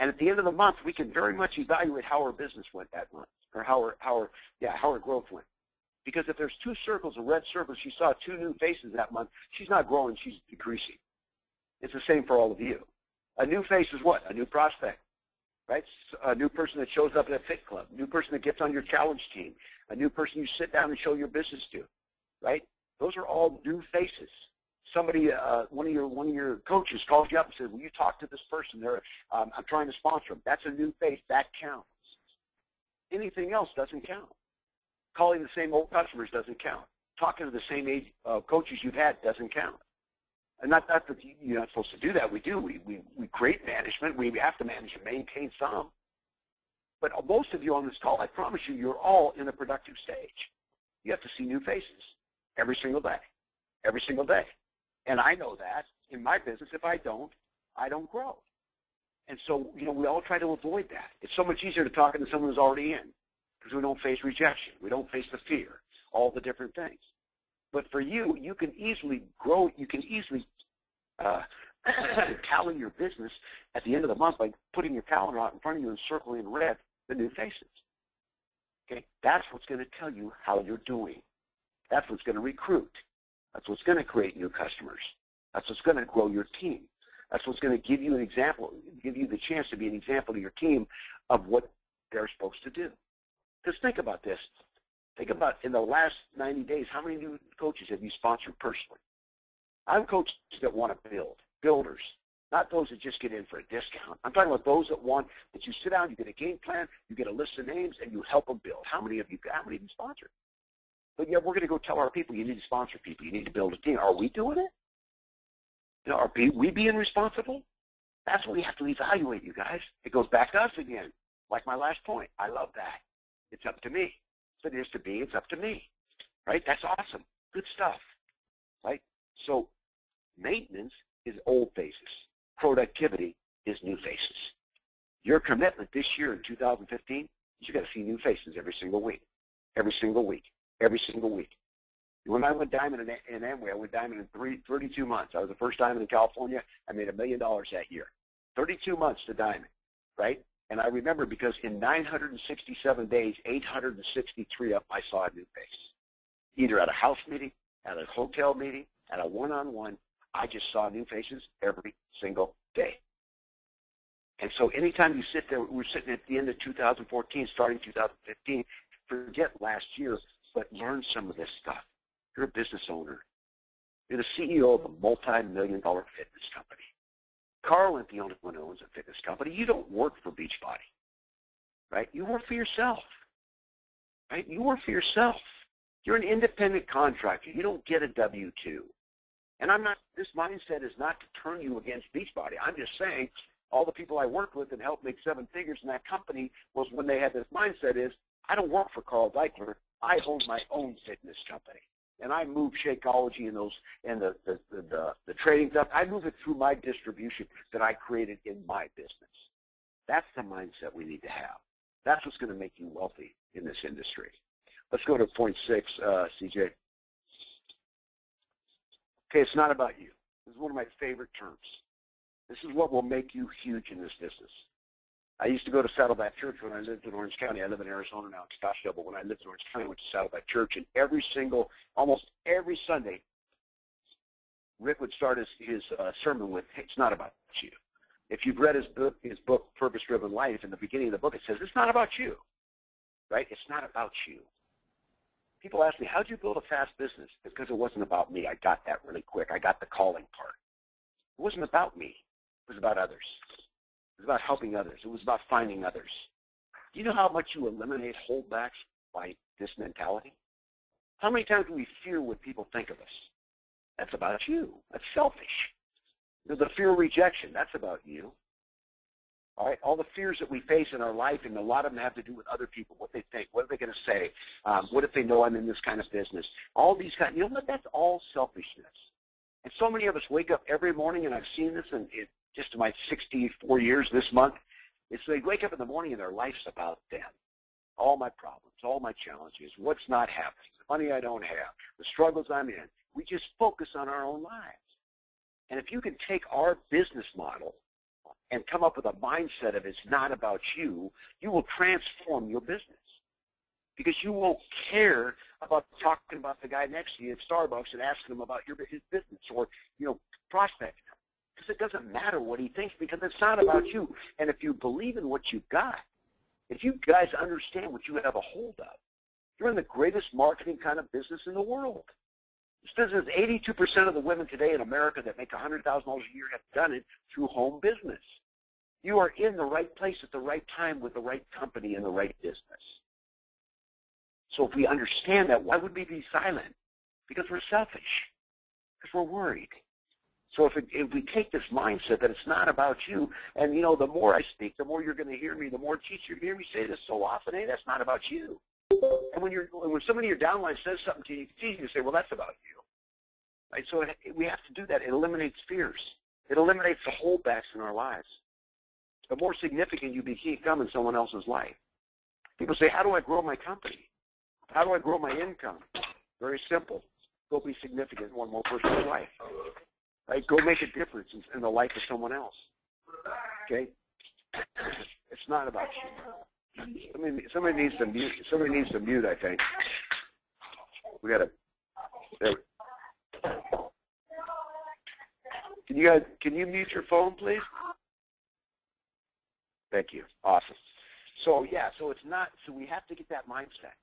And at the end of the month, we can very much evaluate how our business went that month, or how our growth went. Because if there's two circles, a red circle, she saw two new faces that month, she's not growing, she's decreasing. It's the same for all of you. A new face is what? A new prospect, right? A new person that shows up at a fit club, a new person that gets on your challenge team, a new person you sit down and show your business to, right? Those are all new faces. Somebody, one of your coaches calls you up and says, "Will you talk to this person? I'm trying to sponsor them." That's a new face. That counts. Anything else doesn't count. Calling the same old customers doesn't count. Talking to the same age coaches you've had doesn't count. And not that you're not supposed to do that. We do. We create management. We have to manage and maintain some. But most of you on this call, I promise you, you're all in a productive stage. You have to see new faces every single day. Every single day. And I know that in my business, if I don't grow. And so, we all try to avoid that. It's so much easier to talk to someone who's already in because we don't face rejection. We don't face the fear, all the different things. But for you, you can easily grow. You can easily tally your business at the end of the month by putting your calendar out in front of you and circling in red the new faces. Okay? That's what's going to tell you how you're doing. That's what's going to recruit. That's what's going to create new customers. That's what's going to grow your team. That's what's going to give you an example, give you the chance to be an example to your team of what they're supposed to do. Because think about this. Think about in the last 90 days, how many new coaches have you sponsored personally? I'm coaches that want to build, builders, not those that just get in for a discount. I'm talking about those that you sit down, you get a game plan, you get a list of names, and you help them build. How many have you sponsored? But yeah, we're going to go tell our people, you need to sponsor people. You need to build a team. Are we doing it? Are we being responsible? That's what we have to evaluate, you guys. It goes back to us again. Like my last point. I love that. It's up to me. If it is to be, it's up to me. Right? That's awesome. Good stuff. Right? So maintenance is old faces. Productivity is new faces. Your commitment this year in 2015 is you got to see new faces every single week. Every single week. Every single week. When I went diamond in Amway, I went diamond in 32 months. I was the first diamond in California. I made $1 million that year. 32 months to diamond, right? And I remember because in 967 days, 863 of them, I saw a new face. Either at a house meeting, at a hotel meeting, at a one-on-one, I just saw new faces every single day. And so anytime you sit there, we're sitting at the end of 2014, starting 2015, forget last year, but learn some of this stuff. You're a business owner. You're the CEO of a multi-million-dollar fitness company. Carl isn't the only one who owns a fitness company. You don't work for Beachbody, right? You work for yourself, right? You work for yourself. You're an independent contractor. You don't get a W-2. And this mindset is not to turn you against Beachbody. I'm just saying all the people I worked with and helped make 7 figures in that company was when they had this mindset is, I don't work for Carl Deichler. I own my own fitness company, and I move Shakeology and the trading stuff. I move it through my distribution that I created in my business. That's the mindset we need to have. That's what's going to make you wealthy in this industry. Let's go to point 6, CJ. Okay, it's not about you. This is one of my favorite terms. This is what will make you huge in this business. I used to go to Saddleback Church when I lived in Orange County. I live in Arizona now, in Scottsdale, but when I lived in Orange County, I went to Saddleback Church, and almost every Sunday, Rick would start his sermon with, hey, it's not about you. If you've read his book, Purpose Driven Life, in the beginning of the book, it says, it's not about you, right? It's not about you. People ask me, how'd you build a fast business? It's because it wasn't about me. I got that really quick. I got the calling part. It wasn't about me. It was about others. It was about helping others. It was about finding others. Do you know how much you eliminate holdbacks by this mentality? How many times do we fear what people think of us? That's about you. That's selfish. The fear of rejection, that's about you. All right, all the fears that we face in our life, and a lot of them have to do with other people, what they think, what are they going to say, what if they know I'm in this kind of business? All these kind, you know what, that's all selfishness. And so many of us wake up every morning, and I've seen this in just in my 64 years this month, is they wake up in the morning and their life's about them. All my problems, all my challenges, what's not happening, the money I don't have, the struggles I'm in. We just focus on our own lives. And if you can take our business model and come up with a mindset of it's not about you, you will transform your business. Because you won't care about talking about the guy next to you at Starbucks and asking him about his business or, prospecting him. Because it doesn't matter what he thinks, because it's not about you. And if you believe in what you've got, if you guys understand what you have a hold of, you're in the greatest marketing kind of business in the world. This business, 82% of the women today in America that make $100,000 a year have done it through home business. You are in the right place at the right time with the right company and the right business. So if we understand that, why would we be silent? Because we're selfish, because we're worried. So if we take this mindset that it's not about you, and the more I speak, the more you're going to hear me, the more teach you're going to hear me say this so often, hey, that's not about you. And when somebody in your downline says something to you, it's easy to say, well, that's about you. Right? So we have to do that. It eliminates fears. It eliminates the holdbacks in our lives. The more significant you become in someone else's life. People say, how do I grow my company? How do I grow my income? Very simple. Go be significant in one more person's life. Right? Go make a difference in the life of someone else. Okay? It's not about you. Somebody needs to mute. Somebody needs to mute, I think. We got to. Can you mute your phone, please? Thank you. Awesome. So it's not. So we have to get that mindset.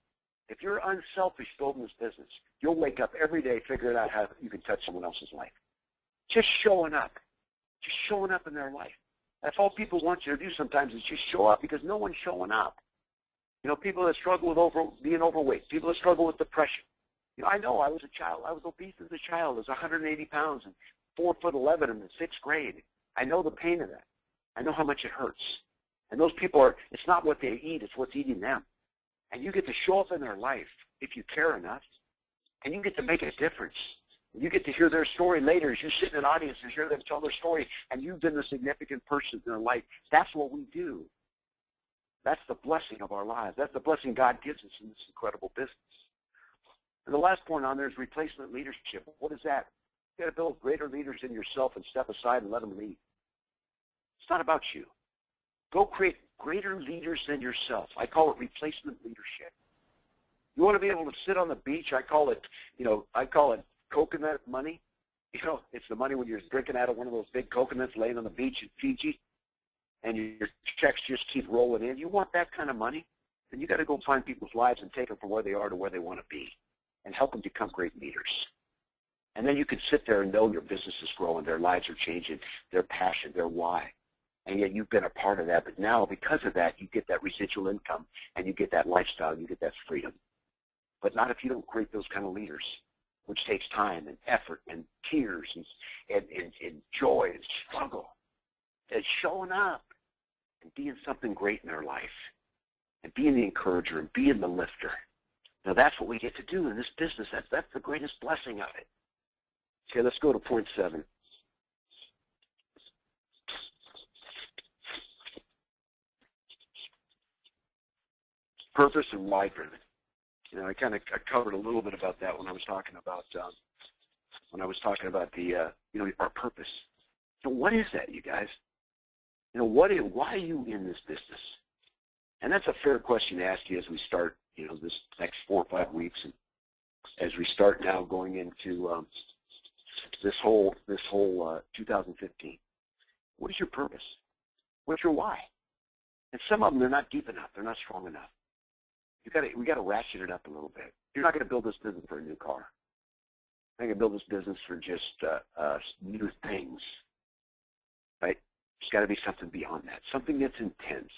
If you're unselfish building this business, you'll wake up every day figuring out how you can touch someone else's life. Just showing up in their life. That's all people want you to do sometimes is just show up, because no one's showing up. People that struggle with being overweight, people that struggle with depression. I know I was a child. I was obese as a child. I was 180 pounds and 4'11" in the 6th grade. I know the pain of that. I know how much it hurts. And those people it's not what they eat, it's what's eating them. And you get to show up in their life if you care enough, and you get to make a difference. You get to hear their story later as you sit in an audience and hear them tell their story, and you've been a significant person in their life. That's what we do. That's the blessing of our lives. That's the blessing God gives us in this incredible business. And the last point on there is replacement leadership. What is that? You've got to build greater leaders in yourself and step aside and let them lead. It's not about you. Go create greater leaders than yourself. I call it replacement leadership. You want to be able to sit on the beach. I call it coconut money. It's the money when you're drinking out of one of those big coconuts laying on the beach in Fiji, and your checks just keep rolling in. You want that kind of money? Then you got to go find people's lives and take them from where they are to where they want to be, and help them become great leaders. And then you can sit there and know your business is growing, their lives are changing, their passion, their why. And yet you've been a part of that. But now, because of that, you get that residual income, and you get that lifestyle, and you get that freedom. But not if you don't create those kind of leaders, which takes time and effort and tears and joy and struggle and showing up and being something great in their life and being the encourager and being the lifter. Now, that's what we get to do in this business. That's the greatest blessing of it. Okay, let's go to point 7. Purpose and why driven. I covered a little bit about that when I was talking about our purpose. So what is that, you guys? Why are you in this business? And that's a fair question to ask you as we start, this next 4 or 5 weeks, and as we start now going into this whole 2015. What is your purpose? What's your why? And some of them, they're not deep enough. They're not strong enough. We got to ratchet it up a little bit. You're not going to build this business for a new car. You're going to build this business for just new things, right? There's got to be something beyond that, something that's intense.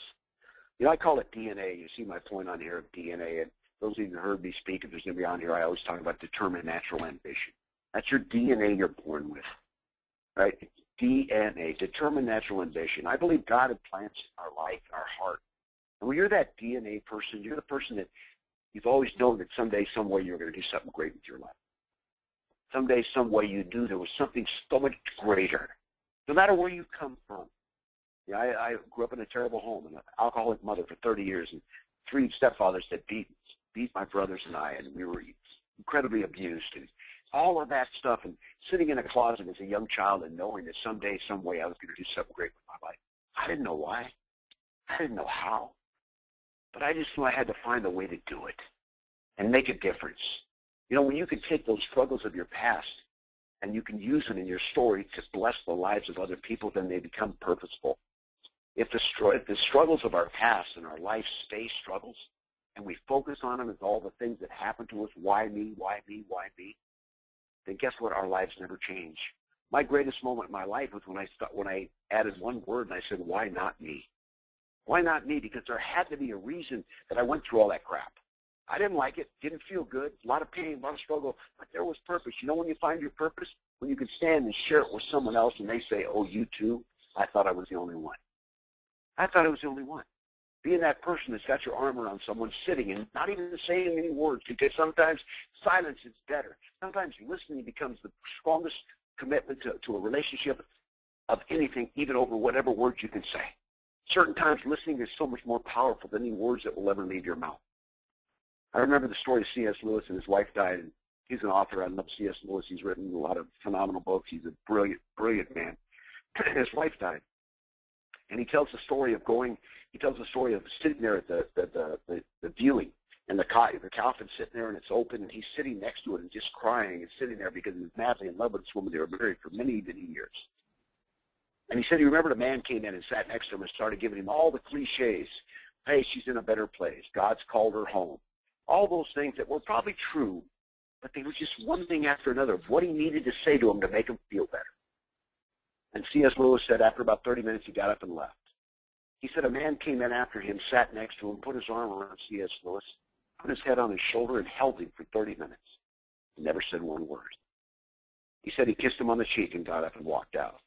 I call it DNA. You see my point on here of DNA. And those of you who heard me speak, if there's going to be on here, I always talk about determined natural ambition. That's your DNA you're born with, right? DNA, determined natural ambition. I believe God implants our life, our heart. And when you're that DNA person, you're the person that you've always known that someday, some way, you're going to do something great with your life. Someday, some way you do, there was something so much greater, no matter where you come from. I grew up in a terrible home, and an alcoholic mother for 30 years, and 3 stepfathers that beat my brothers and I, and we were incredibly abused, and all of that stuff, and sitting in a closet as a young child and knowing that someday, some way, I was going to do something great with my life. I didn't know why. I didn't know how. But I just knew I had to find a way to do it and make a difference. You know, when you can take those struggles of your past and you can use them in your story to bless the lives of other people, then they become purposeful. If the struggles of our past and our life stay struggles, and we focus on them as all the things that happen to us, why me, why me, why me, then guess what? Our lives never change. My greatest moment in my life was when I added one word and I said, why not me? Why not me? Because there had to be a reason that I went through all that crap. I didn't like it, didn't feel good, a lot of pain, a lot of struggle, but there was purpose. You know when you find your purpose? When you can stand and share it with someone else and they say, oh, you too? I thought I was the only one. I thought I was the only one. Being that person that's got your arm around someone sitting and not even saying any words, because sometimes silence is better. Sometimes listening becomes the strongest commitment to a relationship of anything, even over whatever words you can say. Certain times listening is so much more powerful than any words that will ever leave your mouth. I remember the story of C.S. Lewis, and his wife died. And he's an author. I love C.S. Lewis. He's written a lot of phenomenal books. He's a brilliant, brilliant man. His wife died. And he tells the story of sitting there at the viewing, and the coffin's sitting there, and it's open, and he's sitting next to it and just crying and sitting there because he was madly in love with this woman. They were married for many, many years. And he said he remembered a man came in and sat next to him and started giving him all the cliches. Hey, she's in a better place. God's called her home. All those things that were probably true, but they were just one thing after another of what he needed to say to him to make him feel better. And C.S. Lewis said after about 30 minutes he got up and left. He said a man came in after him, sat next to him, put his arm around C.S. Lewis, put his head on his shoulder, and held him for 30 minutes. He never said one word. He said he kissed him on the cheek and got up and walked out.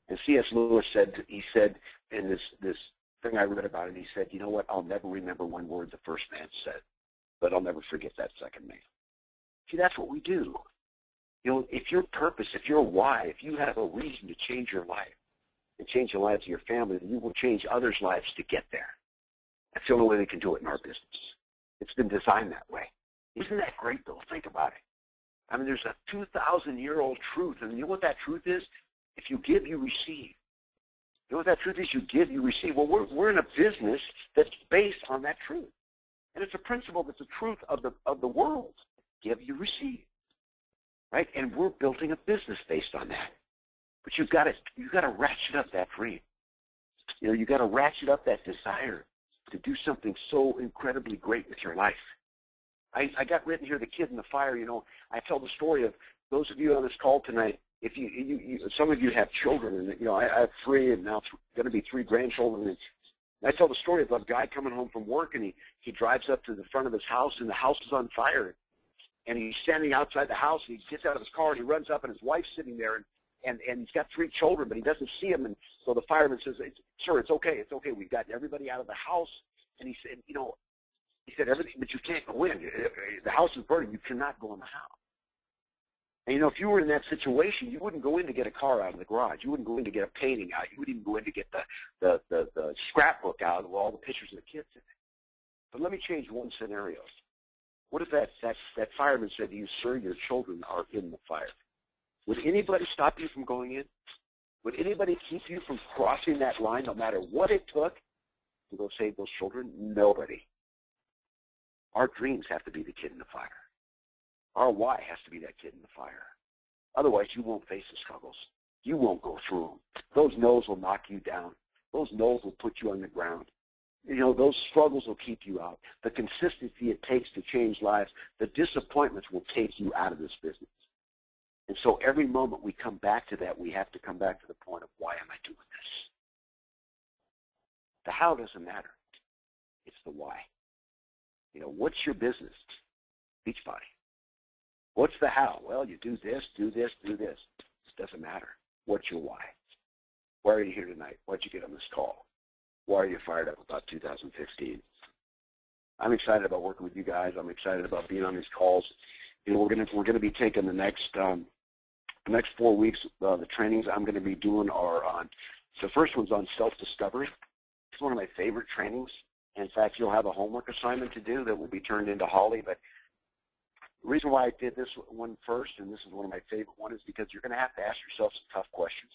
And C.S. Lewis said, in this thing I read about it, he said, you know what, I'll never remember one word the first man said, but I'll never forget that second man. See, that's what we do. You know, if your purpose, if your why, if you have a reason to change your life and change the lives of your family, then you will change others' lives to get there. That's the only way they can do it in our business. It's been designed that way. Isn't that great, though? Think about it. I mean, there's a 2,000-year-old truth, and you know what that truth is? If you give, you receive. You know what that truth is? You give, you receive. Well, we're in a business that's based on that truth. And it's a principle that's the truth of the world. Give, you receive. Right? And we're building a business based on that. But you've got to ratchet up that dream. You know, you've got to ratchet up that desire to do something so incredibly great with your life. I got written here, the kid in the fire. You know, I tell the story of those of you on this call tonight. If some of you have children, and you know, I have 3, and now going to be 3 grandchildren. And I tell the story of a guy coming home from work, and he drives up to the front of his house, and the house is on fire. And he's standing outside the house, and he gets out of his car, and he runs up, and his wife's sitting there, and he's got 3 children, but he doesn't see them. And so the fireman says, sir, it's okay. We've gotten everybody out of the house. And he said, you know, everything, but you can't go in. The house is burning. You cannot go in the house. And, you know, if you were in that situation, you wouldn't go in to get a car out of the garage. You wouldn't go in to get a painting out. You wouldn't even go in to get the scrapbook out with all the pictures of the kids in it. But let me change one scenario. What if that fireman said to you, sir, your children are in the fire? Would anybody stop you from going in? Would anybody keep you from crossing that line, no matter what it took, to go save those children? Nobody. Our dreams have to be the kid in the fire. Our why has to be that kid in the fire. Otherwise, you won't face the struggles. You won't go through them. Those no's will knock you down. Those no's will put you on the ground. You know, those struggles will keep you out. The consistency it takes to change lives, the disappointments will take you out of this business. And so every moment we come back to that, we have to come back to the point of, why am I doing this? The how doesn't matter. It's the why. You know, what's your business? Beachbody. What's the how? Well, you do this, do this, do this. It doesn't matter. What's your why? Why are you here tonight? Why'd you get on this call? Why are you fired up about 2015? I'm excited about working with you guys. I'm excited about being on these calls. You know, we're gonna be taking the next 4 weeks. The trainings I'm going to be doing are on. The first one's on self-discovery. It's one of my favorite trainings. In fact, you'll have a homework assignment to do that will be turned into Holly. But the reason why I did this one first, and this is one of my favorite ones, is because you're going to have to ask yourself some tough questions.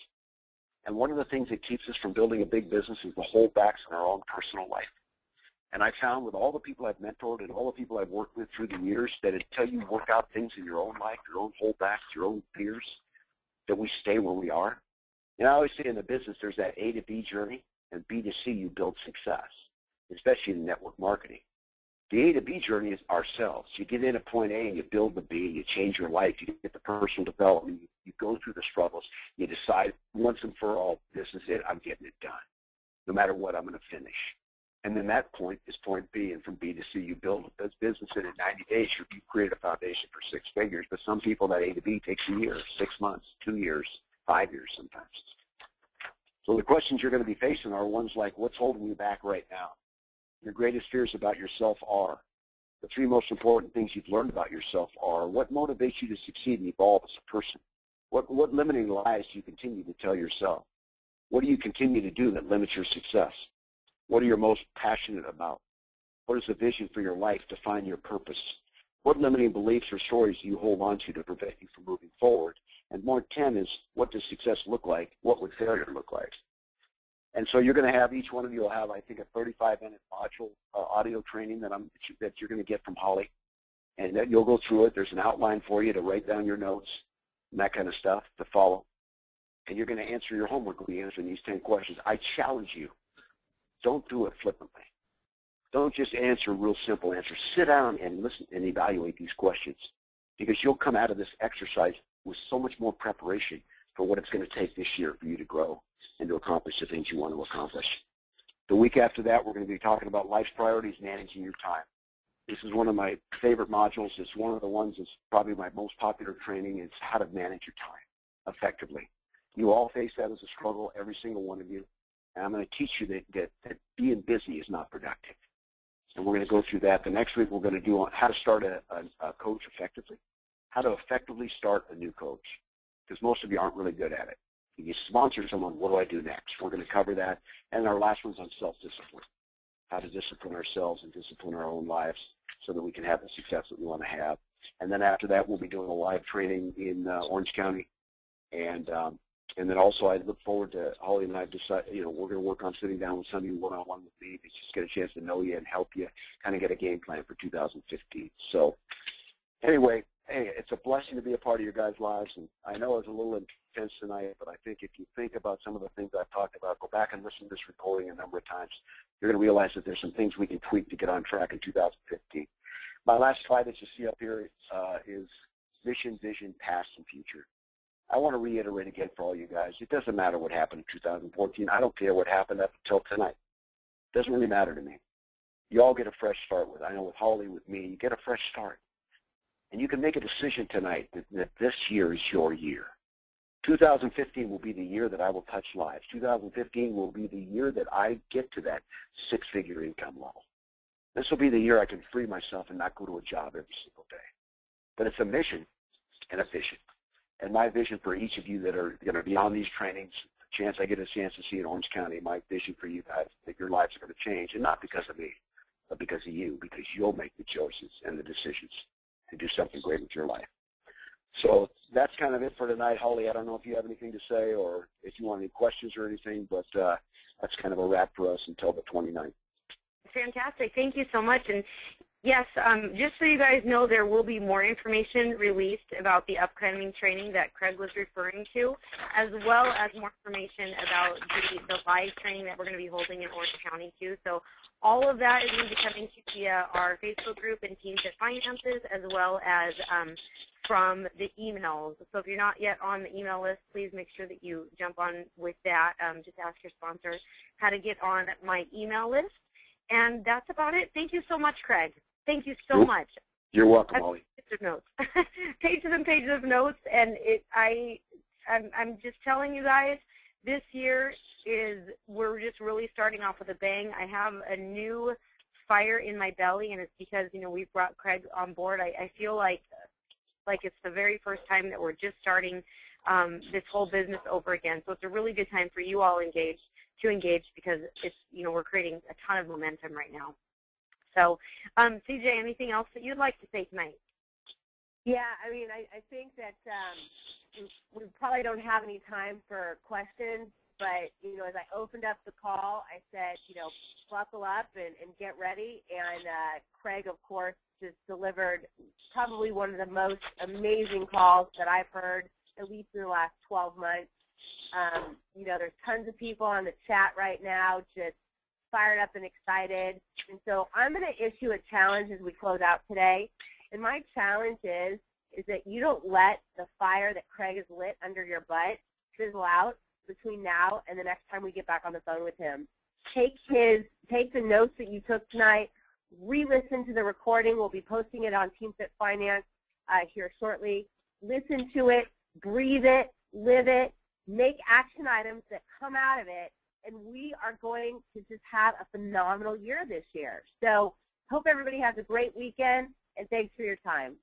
And one of the things that keeps us from building a big business is the holdbacks in our own personal life. And I found with all the people I've mentored and all the people I've worked with through the years that until you work out things in your own life, your own holdbacks, your own fears, that we stay where we are. And I always say in the business there's that A to B journey, and B to C you build success, especially in network marketing. The A to B journey is ourselves. You get in at point A and you build the B, you change your life, you get the personal development, you go through the struggles, you decide once and for all, this is it, I'm getting it done. No matter what, I'm going to finish. And then that point is point B, and from B to C you build a business, and in 90 days you create a foundation for 6 figures. But some people, that A to B takes a year, 6 months, 2 years, 5 years sometimes. So the questions you're going to be facing are ones like, what's holding you back right now? Your greatest fears about yourself are. The 3 most important things you've learned about yourself are. What motivates you to succeed and evolve as a person? What limiting lies do you continue to tell yourself? What do you continue to do that limits your success? What are you most passionate about? What is the vision for your life to find your purpose? What limiting beliefs or stories do you hold on to prevent you from moving forward? And more 10 is, what does success look like? What would failure look like? And so you're going to have, each one of you will have, I think, a 35-minute module audio training that you're going to get from Holly. And that you'll go through it. There's an outline for you to write down your notes and that kind of stuff to follow. And you're going to answer your homework. We'll be answering these 10 questions. I challenge you, don't do it flippantly. Don't just answer real simple answers. Sit down and listen and evaluate these questions, because you'll come out of this exercise with so much more preparation for what it's going to take this year for you to grow and to accomplish the things you want to accomplish. The week after that, we're going to be talking about life's priorities, managing your time. This is one of my favorite modules. It's one of the ones that's probably my most popular training. It's how to manage your time effectively. You all face that as a struggle, every single one of you. And I'm going to teach you that being busy is not productive. And we're going to go through that. The next week we're going to do on how to start a coach effectively, how to effectively start a new coach, because most of you aren't really good at it. If you sponsor someone, what do I do next? We're going to cover that. And our last one's on self-discipline, how to discipline ourselves and discipline our own lives so that we can have the success that we want to have. And then after that, we'll be doing a live training in Orange County. And then also I look forward to, Holly and I decided, we're going to work on sitting down with some of you one-on-one with me to just get a chance to know you and help you kind of get a game plan for 2015. So anyway, hey, it's a blessing to be a part of your guys' lives. And I know it's a little intense tonight, but I think if you think about some of the things I've talked about, go back and listen to this recording a number of times, you're going to realize that there's some things we can tweak to get on track in 2015. My last slide that you see up here is mission, vision, past, and future. I want to reiterate again for all you guys, it doesn't matter what happened in 2014. I don't care what happened up until tonight. It doesn't really matter to me. You all get a fresh start with, I know with Holly, with me, you get a fresh start. And you can make a decision tonight that this year is your year. 2015 will be the year that I will touch lives. 2015 will be the year that I get to that 6-figure income level. This will be the year I can free myself and not go to a job every single day. But it's a mission and a vision. And my vision for each of you that are going to be on these trainings, I get a chance to see in Orange County, my vision for you guys, that your lives are going to change, and not because of me, but because of you, because you'll make the choices and the decisions to do something great with your life. So that's kind of it for tonight. Holly, I don't know if you have anything to say or if you want any questions or anything, but that's kind of a wrap for us until the 29th. Fantastic. Thank you so much. And yes, just so you guys know, there will be more information released about the upcoming training that Craig was referring to, as well as more information about the live training that we're going to be holding in Orange County too. So all of that is going to be coming to you via our Facebook group and Teams at Finances, as well as from the emails. So if you're not yet on the email list, please make sure that you jump on with that. Just ask your sponsor how to get on my email list. And that's about it. Thank you so much, Craig. Thank you so much. You're welcome, Holly. Pages of notes. Pages and pages of notes. And I'm just telling you guys, this year we're just really starting off with a bang. I have a new fire in my belly, and it's because, we've brought Craig on board. I feel like it's the very first time that we're just starting this whole business over again. So it's a really good time for you all to engage because it's, we're creating a ton of momentum right now. So, CJ, anything else that you'd like to say tonight? Yeah, I think that we probably don't have any time for questions, but, as I opened up the call, I said, buckle up and get ready. And Craig, of course, just delivered probably one of the most amazing calls that I've heard, at least in the last 12 months. There's tons of people on the chat right now just fired up and excited. And so I'm going to issue a challenge as we close out today. And my challenge is that you don't let the fire that Craig has lit under your butt fizzle out between now and the next time we get back on the phone with him. Take the notes that you took tonight, re-listen to the recording. We'll be posting it on Team Fit Finance here shortly. Listen to it, breathe it, live it, make action items that come out of it, and we are going to just have a phenomenal year this year. So hope everybody has a great weekend, and thanks for your time.